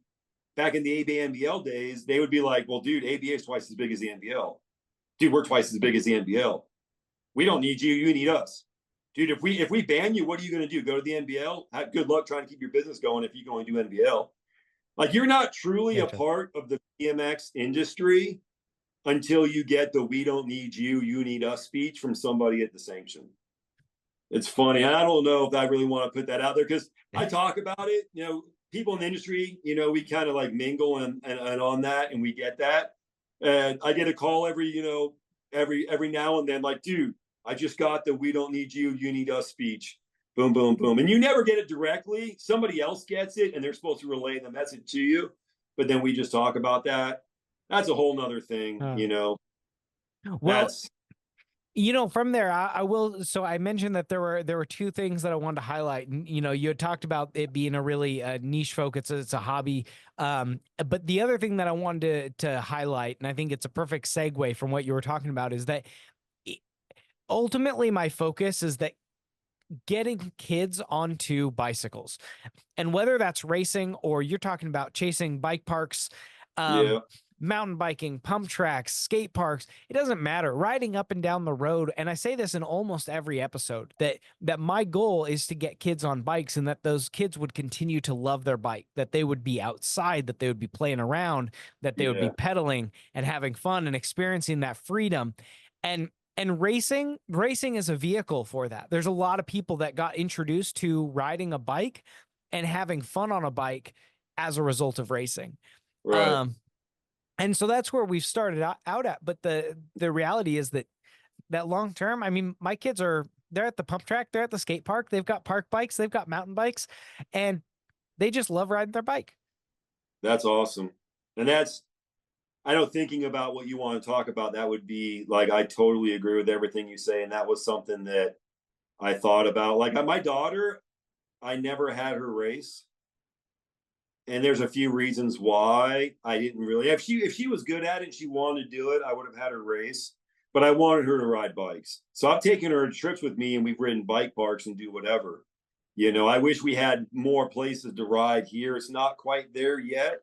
back in the ABA NBL days, they would be like, well, dude, ABA is twice as big as the NBL. Dude, we're twice as big as the NBL. We don't need you. You need us. Dude, if we ban you, what are you going to do? Go to the NBL? Good luck trying to keep your business going if you go and do NBL. Like, you're not truly a part of the BMX industry until you get the "we don't need you, you need us" speech from somebody at the sanction. It's funny. I don't know if I really want to put that out there, because I talk about it. You know, people in the industry, you know, we kind of like mingle and on that, and we get that. And I get a call every now and then, like, dude, I just got the "we don't need you, you need us" speech. Boom, boom, boom. And you never get it directly. Somebody else gets it, and they're supposed to relay the message to you. But then we just talk about that. That's a whole nother thing, you know. Well, you know, from there, I will. So I mentioned that there were 2 things that I wanted to highlight. And, you know, you had talked about it being a really niche focus. It's a hobby. But the other thing that I wanted to highlight, and I think it's a perfect segue from what you were talking about, is that ultimately my focus is that getting kids onto bicycles, and whether that's racing or you're talking about chasing bike parks, mountain biking, pump tracks, skate parks, it doesn't matter. Riding up and down the road. And I say this in almost every episode, that my goal is to get kids on bikes, and that those kids would continue to love their bike, that they would be outside, that they would be playing around, that they would be pedaling and having fun and experiencing that freedom. And racing is a vehicle for that. There's a lot of people that got introduced to riding a bike and having fun on a bike as a result of racing. Right. And so that's where we've started out at. But the reality is that that long term, I mean, my kids they're at the pump track, they're at the skate park, they've got park bikes, they've got mountain bikes, and they just love riding their bike. That's awesome. And I know, thinking about what you want to talk about, that would be like, I totally agree with everything you say. And that was something that I thought about. Like, my daughter, I never had her race. And there's a few reasons why I didn't really. If she was good at it and she wanted to do it, I would have had her race. But I wanted her to ride bikes. So I've taken her to trips with me and we've ridden bike parks and do whatever. I wish we had more places to ride here. It's not quite there yet.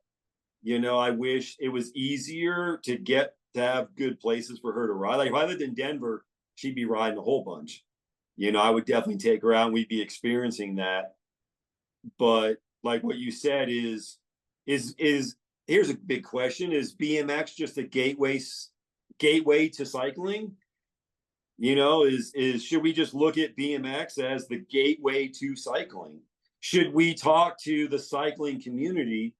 I wish it was easier to have good places for her to ride. Like, if I lived in Denver, she'd be riding a whole bunch. I would definitely take her out and we'd be experiencing that. But like what you said is here's a big question. Is BMX just a gateway to cycling? Should we just look at BMX as the gateway to cycling? Should we talk to the cycling community,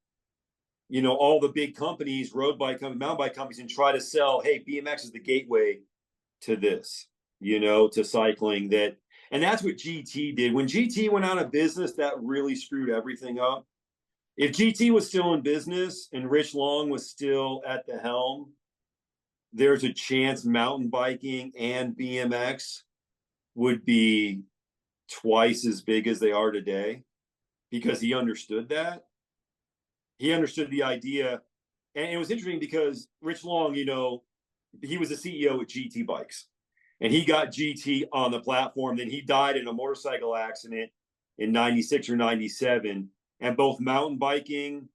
all the big companies, road bike companies, mountain bike companies, and try to sell, hey, BMX is the gateway to this, to cycling? And that's what GT did. When GT went out of business, that really screwed everything up. If GT was still in business and Rich Long was still at the helm, there's a chance mountain biking and BMX would be twice as big as they are today, because he understood that. He understood the idea. And it was interesting because Rich Long, he was the CEO at GT Bikes, and he got GT on the platform. Then he died in a motorcycle accident in 96 or 97. And both mountain biking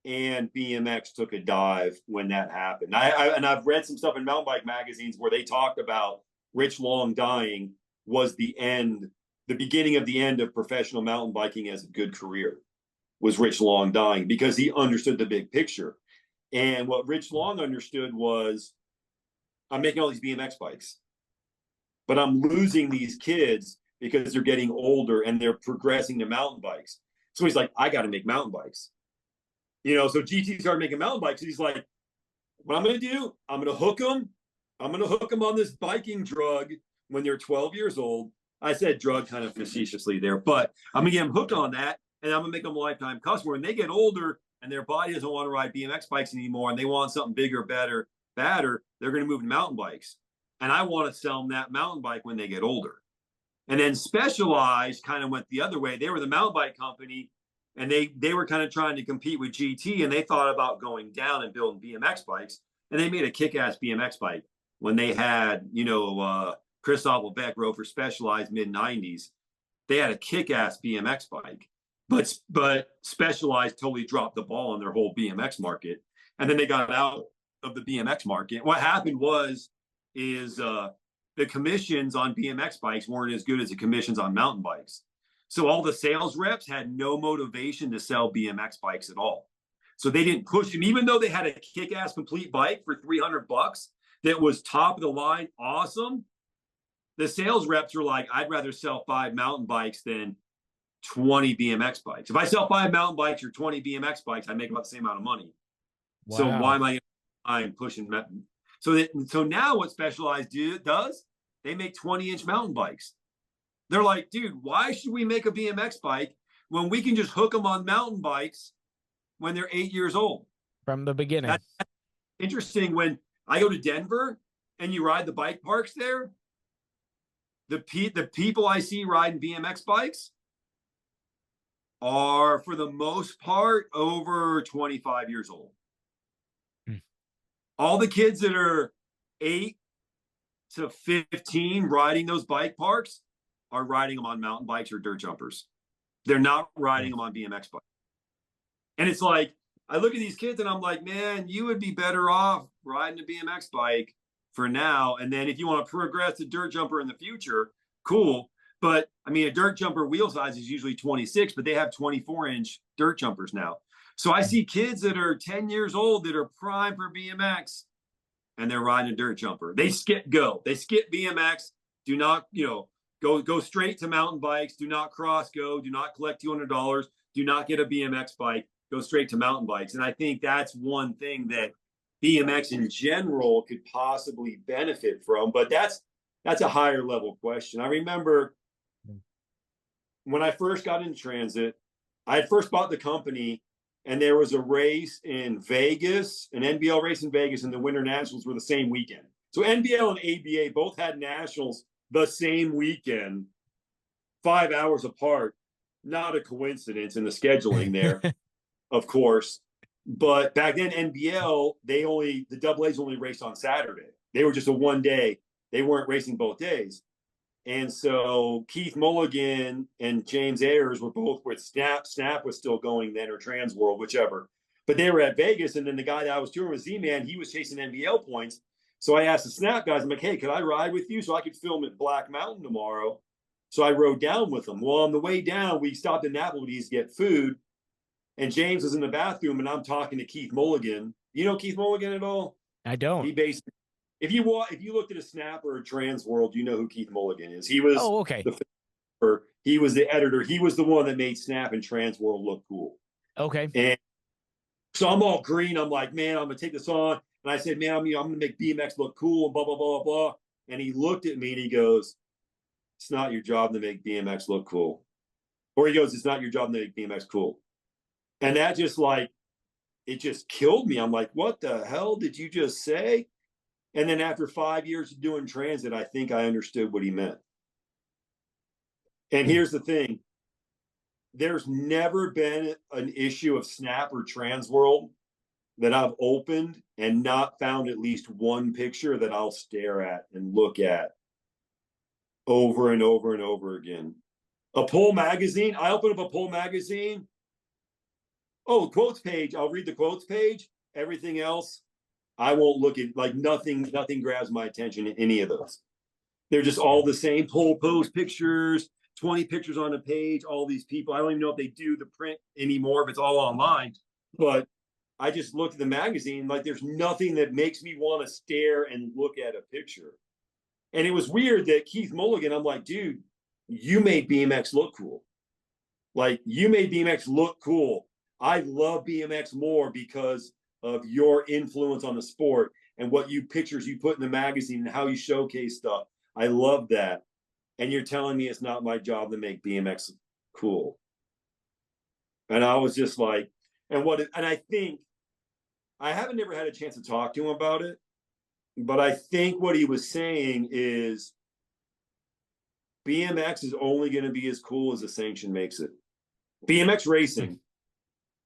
and BMX took a dive when that happened. I've read some stuff in mountain bike magazines where they talked about Rich Long dying was the beginning of the end of professional mountain biking as a good career, was Rich Long dying, because he understood the big picture. And what Rich Long understood was, I'm making all these BMX bikes, but I'm losing these kids because they're getting older and they're progressing to mountain bikes. So he's like, I got to make mountain bikes. So GT started making mountain bikes. And he's like, what I'm going to do, I'm going to hook them. I'm going to hook them on this biking drug when they're 12 years old. I said drug kind of facetiously there, but I'm going to get them hooked on that. And I'm going to make them a lifetime customer. When they get older and their body doesn't want to ride BMX bikes anymore and they want something bigger, better, badder, they're going to move to mountain bikes. And I want to sell them that mountain bike when they get older. And then Specialized kind of went the other way. They were the mountain bike company, and they were kind of trying to compete with GT, and they thought about going down and building BMX bikes. And they made a kick-ass BMX bike when they had, Christoph Lebeck rode for Specialized mid-90s. They had a kick-ass BMX bike. But Specialized totally dropped the ball on their whole BMX market. And then they got out of the BMX market. What happened is the commissions on BMX bikes weren't as good as the commissions on mountain bikes. So all the sales reps had no motivation to sell BMX bikes at all. So they didn't push them, even though they had a kick-ass complete bike for $300 that was top of the line, awesome. The sales reps were like, I'd rather sell 5 mountain bikes than 20 BMX bikes. If I sell 5 mountain bikes or 20 BMX bikes, I make about the same amount of money. Wow. So why am I pushing? So now what Specialized does, they make 20-inch mountain bikes. They're like, dude, why should we make a BMX bike when we can just hook them on mountain bikes when they're 8 years old? From the beginning. That's interesting. When I go to Denver and you ride the bike parks there, the people I see riding BMX bikes are, for the most part, over 25 years old. All the kids that are 8 to 15 riding those bike parks are riding them on mountain bikes or dirt jumpers. They're not riding them on BMX bikes. And it's like, I look at these kids and I'm like, man, you would be better off riding a BMX bike for now. And then if you want to progress to dirt jumper in the future, cool. But I mean, a dirt jumper wheel size is usually 26, but they have 24-inch dirt jumpers now. So I see kids that are 10 years old that are prime for BMX, and they're riding a dirt jumper. They skip BMX, do not, go straight to mountain bikes, do not cross go, do not collect $200, do not get a BMX bike, go straight to mountain bikes. And I think that's one thing that BMX in general could possibly benefit from. But that's that's a higher level question. I remember when I first got into transit, I had first bought the company, and there was a race in Vegas, an NBL race in Vegas, and the Winter Nationals were the same weekend. So NBL and ABA both had nationals the same weekend, 5 hours apart. Not a coincidence in the scheduling there, of course. But back then, NBL, the double A's only raced on Saturday. They were just a one day. They weren't racing both days. And so Keith Mulligan and James Ayers were both with Snap. Snap was still going then, or Trans World, whichever. But they were at Vegas, and then the guy that I was touring with, Z-Man, he was chasing NBL points. So I asked the Snap guys, I'm like, hey, could I ride with you so I could film at Black Mountain tomorrow? So I rode down with them. Well, on the way down, we stopped at Applebee's to get food, and James was in the bathroom, and I'm talking to Keith Mulligan. You know Keith Mulligan at all? I don't. He basically, if you looked at a Snap or a Trans World, you know who Keith Mulligan is. He was okay. He was the editor. He was the one that made Snap and Trans World look cool. Okay. And so I'm all green. I'm like, man, I'm gonna take this on. And I said, man, I'm gonna make BMX look cool and blah blah blah blah. And he looked at me and he goes, "It's not your job to make BMX look cool." Or he goes, "It's not your job to make BMX cool." And that just it just killed me. I'm like, what the hell did you just say? And then after 5 years of doing transit, I think I understood what he meant. And here's the thing. There's never been an issue of Snap or Trans World that I've opened and not found at least one picture that I'll stare at and look at over and over and over again. A Pull magazine, I open up a Pull magazine. Oh, quotes page, I'll read the quotes page. Everything else, I won't look at. Nothing grabs my attention in any of those. They're just all the same. Pull post pictures, 20 pictures on a page, all these people. I don't even know if they do the print anymore, if it's all online. But I just looked at the magazine, there's nothing that makes me want to stare and look at a picture. And it was weird that Keith Mulligan, I'm like, dude, you made BMX look cool. You made BMX look cool. I love BMX more because of your influence on the sport and what pictures you put in the magazine and how you showcase stuff. I love that. And you're telling me it's not my job to make BMX cool. And I was just like, and I think I haven't never had a chance to talk to him about it, but I think what he was saying is BMX is only going to be as cool as the sanction makes it. BMX racing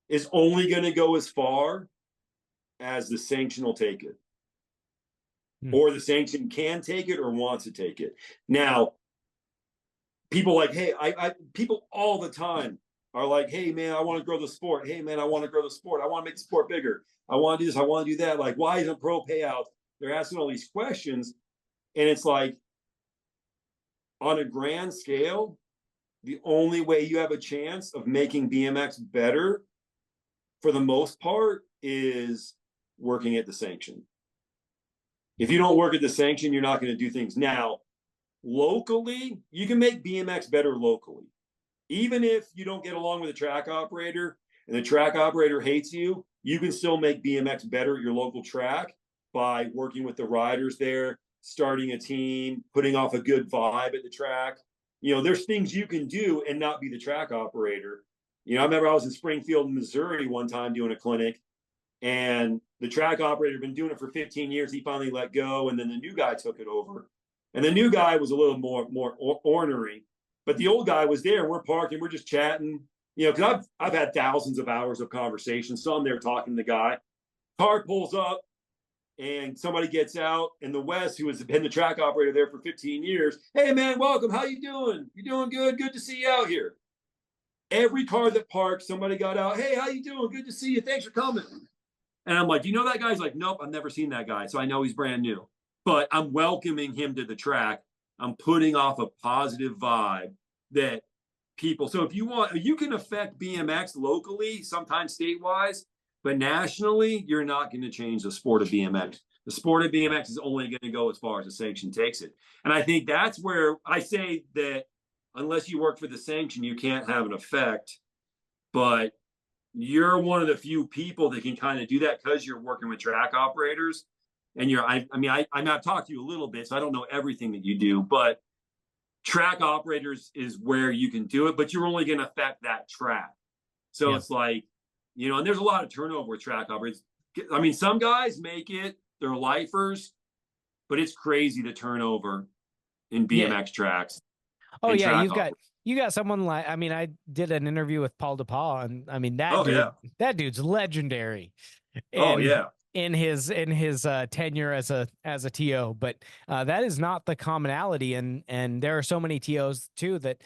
is only going to go as far as the sanction will take it, or the sanction can take it or wants to take it. Now, people people all the time are like, hey man, I want to grow the sport. Hey man, I want to grow the sport. I want to make the sport bigger. I want to do this. I want to do that. Why isn't pro payouts? They're asking all these questions. And it's like, on a grand scale, the only way you have a chance of making BMX better, for the most part, is working at the sanction. If you don't work at the sanction, you're not going to do things. Now, locally, you can make BMX better locally. Even if you don't get along with a track operator and the track operator hates you, you can still make BMX better at your local track by working with the riders there, starting a team, putting off a good vibe at the track. There's things you can do and not be the track operator. I remember I was in Springfield, Missouri one time doing a clinic, and the track operator had been doing it for 15 years. He finally let go, and then the new guy took it over. And the new guy was a little more ornery, but the old guy was there, and we're parked, and we're just chatting. Because I've had thousands of hours of conversation, so I'm there talking to the guy. Car pulls up, and somebody gets out, and the West, who has been the track operator there for 15 years, hey man, welcome. How you doing? You doing good? Good to see you out here. Every car that parked, somebody got out. Hey, how you doing? Good to see you. Thanks for coming. And I'm like, you know that guy? He's like, nope, I've never seen that guy. So I know he's brand new. But I'm welcoming him to the track. I'm putting off a positive vibe that people. So if you want, you can affect BMX locally, sometimes state-wise, but nationally, you're not going to change the sport of BMX. The sport of BMX is only going to go as far as the sanction takes it. And I think that's where I say that unless you work for the sanction, you can't have an effect. But you're one of the few people that can kind of do that because you're working with track operators. and I've talked to you a little bit, so I don't know everything that you do, but track operators is where you can do it, but you're only going to affect that track. So it's like, and there's a lot of turnover with track operators. I mean, some guys make it, they're lifers, but it's crazy the turnover in BMX tracks. Oh yeah, you got someone like, I mean, I did an interview with Paul DePaul, and I mean that dude's legendary. In his tenure as a TO, but that is not the commonality, and there are so many TOs too that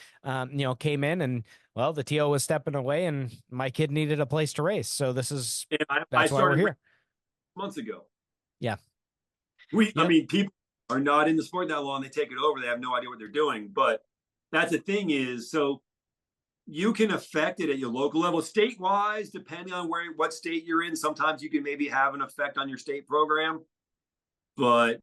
came in, and well, the TO was stepping away, and my kid needed a place to race, so that's why we're here. Months ago. Yeah. I mean, people are not in the sport that long. They take it over. They have no idea what they're doing. But that's the thing is, so you can affect it at your local level, state-wise, depending on what state you're in. Sometimes you can maybe have an effect on your state program. But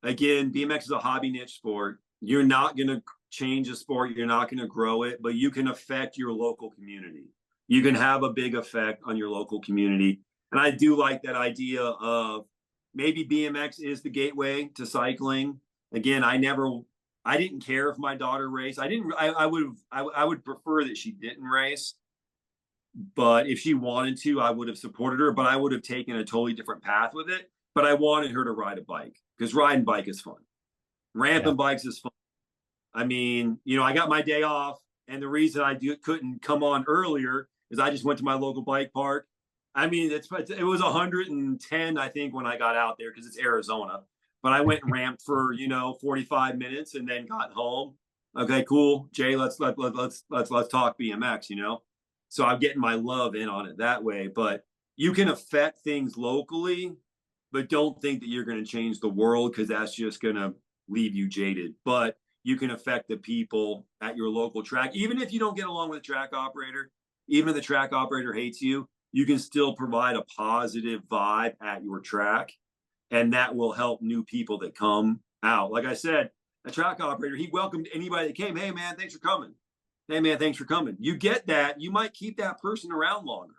again, BMX is a hobby niche sport. You're not going to change the sport. You're not going to grow it, but you can affect your local community. You can have a big effect on your local community. And I do like that idea of maybe BMX is the gateway to cycling. Again, I didn't care if my daughter raced. I would prefer that she didn't race, but if she wanted to, I would have supported her, but I would have taken a totally different path with it. But I wanted her to ride a bike because riding bike is fun. Ramping bikes is fun. I mean, I got my day off, and the reason I couldn't come on earlier is I just went to my local bike park. I mean, it was 110, I think, when I got out there because it's Arizona. But I went and ramped for 45 minutes and then got home. Okay, cool, Jay. Let's talk BMX. So I'm getting my love in on it that way. But you can affect things locally, but don't think that you're going to change the world because that's just going to leave you jaded. But you can affect the people at your local track, even if you don't get along with a track operator. Even if the track operator hates you, you can still provide a positive vibe at your track, and that will help new people that come out. Like I said, a track operator, he welcomed anybody that came. Hey, man, thanks for coming. Hey, man, thanks for coming. You get that. You might keep that person around longer.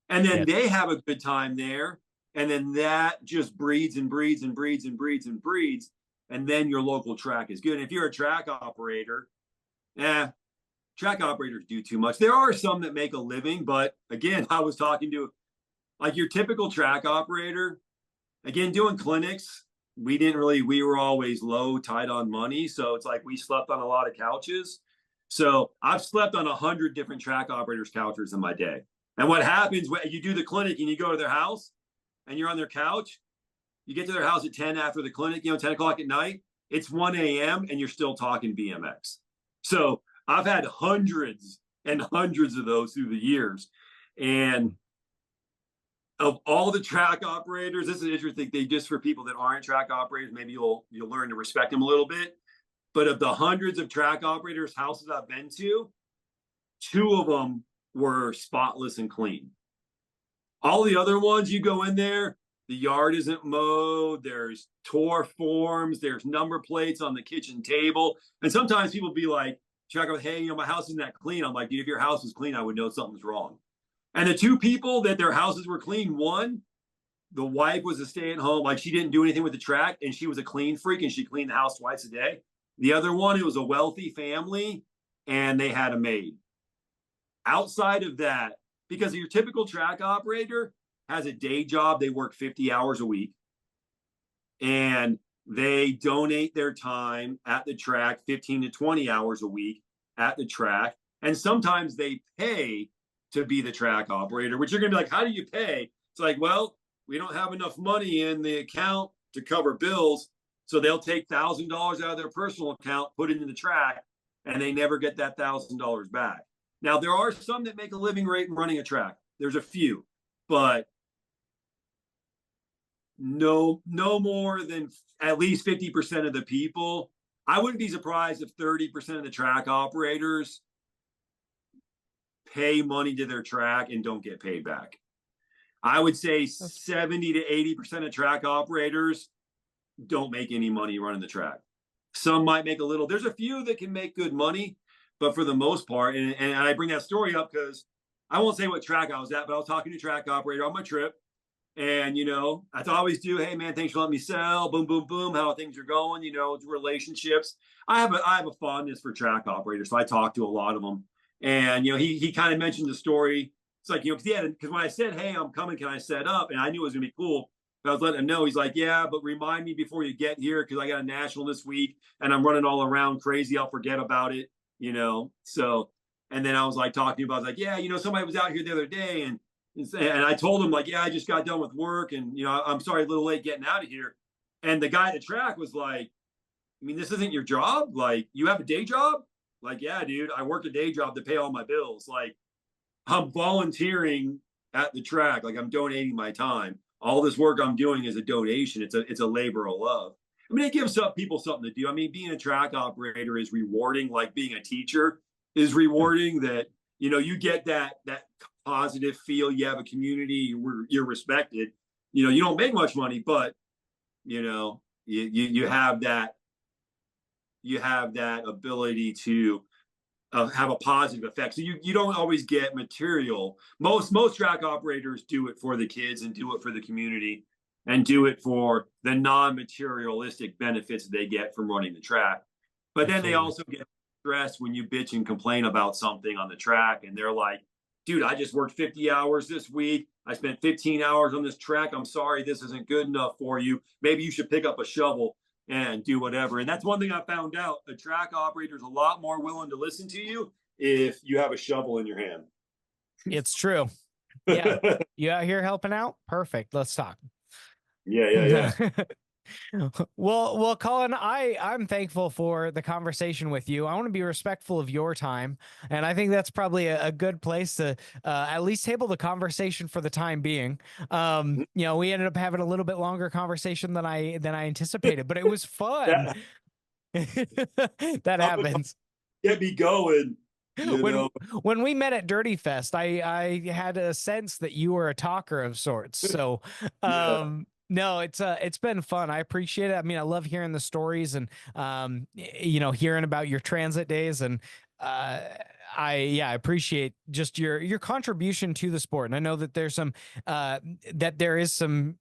And then they have a good time there. And then that just breeds and breeds and breeds and breeds and breeds. And then your local track is good. And if you're a track operator, track operators do too much. There are some that make a living, but again, I was talking to like your typical track operator, again, doing clinics. We were always low, tight on money. So it's like we slept on a lot of couches. So I've slept on 100 different track operators' couches in my day. And what happens when you do the clinic and you go to their house and you're on their couch, you get to their house at 10 after the clinic, 10 o'clock at night, it's 1 a.m. and you're still talking BMX. So I've had hundreds and hundreds of those through the years. And of all the track operators, this is an interesting thing, just for people that aren't track operators, maybe you'll learn to respect them a little bit. But of the hundreds of track operators' houses I've been to, 2 of them were spotless and clean. All the other ones, you go in there, the yard isn't mowed, there's tore forms, there's number plates on the kitchen table. And sometimes people be like, hey, my house isn't that clean. I'm like, dude, if your house was clean, I would know something's wrong. And the 2 people that their houses were clean, one, the wife was a stay-at-home, like she didn't do anything with the track, and she was a clean freak, and she cleaned the house twice a day. The other one, it was a wealthy family, and they had a maid. Outside of that, because your typical track operator has a day job, they work 50 hours a week, and they donate their time at the track 15 to 20 hours a week at the track. And sometimes they pay to be the track operator, which you're going to be like, how do you pay? It's like, well, we don't have enough money in the account to cover bills. So they'll take $1,000 out of their personal account, put it into the track, and they never get that $1,000 back. Now, there are some that make a living rate running a track. There's a few, but no more than at least 50% of the people. I wouldn't be surprised if 30% of the track operators pay money to their track and don't get paid back. I would say 70 to 80% of track operators don't make any money running the track. Some might make a little. There's a few that can make good money, but for the most part, and I bring that story up because I won't say what track I was at, but I was talking to a track operator on my trip. And, you know, I always do, hey man, thanks for letting me sell. Boom, boom, boom. How things are going, you know, relationships. I have a fondness for track operators. So I talk to a lot of them. And, you know, he kind of mentioned the story. It's like, you know, because when I said, hey, I'm coming, can I set up? And I knew it was gonna be cool. But I was letting him know. He's like, yeah, but remind me before you get here because I got a national this week and I'm running all around crazy. I'll forget about it, you know. So, and then I was like talking about, I was like, yeah, you know, somebody was out here the other day and I told him like, yeah, I just got done with work and, you know, I'm sorry, a little late getting out of here. And the guy at the track was like, I mean, this isn't your job. Like, you have a day job? Like, yeah, dude, I work a day job to pay all my bills. Like, I'm volunteering at the track. Like, I'm donating my time. All this work I'm doing is a donation. It's a labor of love. I mean, it gives up people something to do. I mean, being a track operator is rewarding. Like being a teacher is rewarding. That you know you get that positive feel. You have a community where you're respected. You know, you don't make much money, but you know, you have that ability to have a positive effect. So you don't always get material. Most track operators do it for the kids and do it for the community and do it for the non-materialistic benefits they get from running the track. But then they also get stressed when you bitch and complain about something on the track and they're like, dude, I just worked 50 hours this week. I spent 15 hours on this track. I'm sorry, this isn't good enough for you. Maybe you should pick up a shovel and do whatever. And that's one thing I found out. A track operator is a lot more willing to listen to you if you have a shovel in your hand. It's true. Yeah. You out here helping out? Perfect. Let's talk. Yeah. Well, Colin, I'm thankful for the conversation with you. I want to be respectful of your time, and I think that's probably a good place to at least table the conversation for the time being. You know, we ended up having a little bit longer conversation than I anticipated, but it was fun. That happens. Get me going. When we met at Dirty Fest, I had a sense that you were a talker of sorts. So, no, it's been fun. I appreciate it. I mean, I love hearing the stories and you know, hearing about your transit days and I appreciate just your contribution to the sport. And I know that there's some that there is some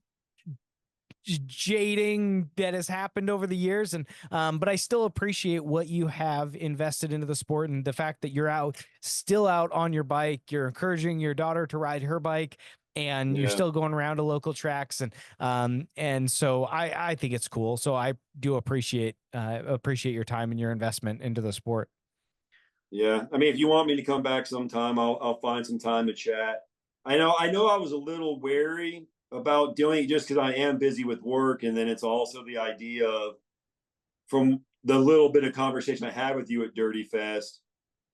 jading that has happened over the years and but I still appreciate what you have invested into the sport and the fact that you're still out on your bike, you're encouraging your daughter to ride her bike and you're still going around to local tracks and so I think it's cool. So I do appreciate your time and your investment into the sport. Yeah, I mean, if you want me to come back sometime, I'll find some time to chat. I know I was a little wary about doing it just because I am busy with work, and then it's also the idea of from the little bit of conversation I had with you at Dirty Fest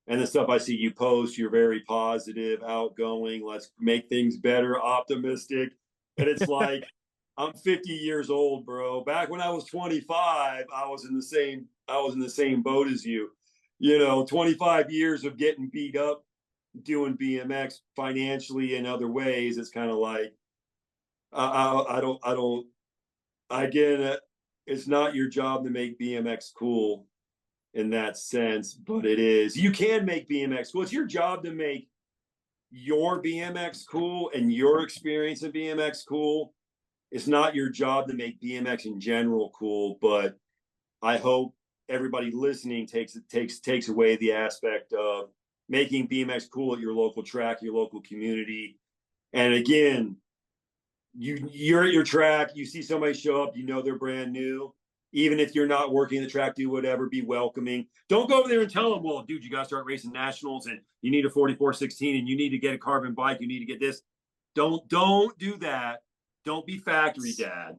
and the stuff I see you post, you're very positive, outgoing, let's make things better, optimistic. And it's like, I'm 50 years old, bro. Back when I was 25, I was in the same boat as you. You know, 25 years of getting beat up doing BMX financially and other ways. It's kind of like, I get it. It's not your job to make BMX cool in that sense, but it is. You can make BMX cool. It's your job to make your BMX cool and your experience in BMX cool. It's not your job to make BMX in general cool, but I hope everybody listening takes away the aspect of making BMX cool at your local track, your local community. And again, you're at your track, you see somebody show up, you know they're brand new. Even if you're not working the track, do whatever, be welcoming. Don't go over there and tell them, well, dude, you got to start racing nationals and you need a 4416 and you need to get a carbon bike. You need to get this. Don't do that. Don't be factory dad.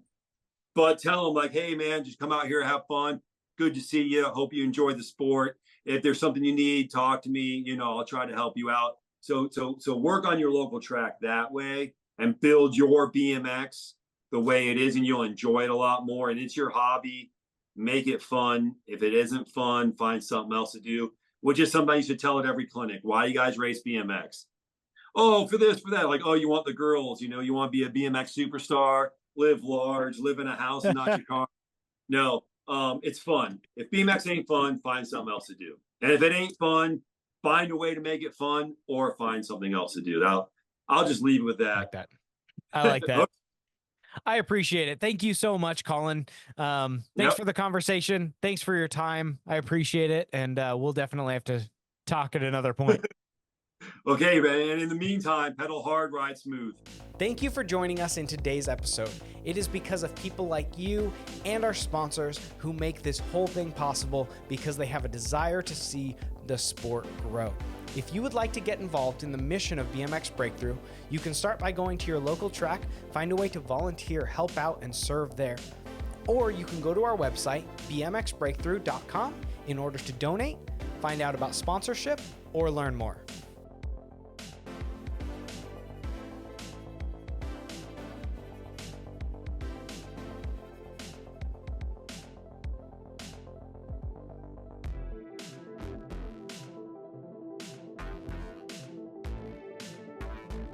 But tell them like, hey, man, just come out here, have fun. Good to see you. Hope you enjoy the sport. If there's something you need, talk to me. You know, I'll try to help you out. So work on your local track that way and build your BMX the way it is, and you'll enjoy it a lot more. And it's your hobby. Make it fun. If it isn't fun, find something else to do, which is something you should tell at every clinic. Why you guys race BMX? Oh, for this, for that. Like, oh, you want the girls, you know, you want to be a BMX superstar, live large, live in a house and not your car. No, it's fun. If BMX ain't fun, find something else to do. And if it ain't fun, find a way to make it fun or find something else to do. I'll just leave it with that. I like that. I appreciate it. Thank you so much, Colin. Thanks for the conversation. Thanks for your time. I appreciate it. And we'll definitely have to talk at another point. Okay, man. And in the meantime, pedal hard, ride smooth. Thank you for joining us in today's episode. It is because of people like you and our sponsors who make this whole thing possible, because they have a desire to see the sport grow. If you would like to get involved in the mission of BMX Breakthrough, you can start by going to your local track, find a way to volunteer, help out, and serve there. Or you can go to our website, bmxbreakthrough.com, in order to donate, find out about sponsorship, or learn more.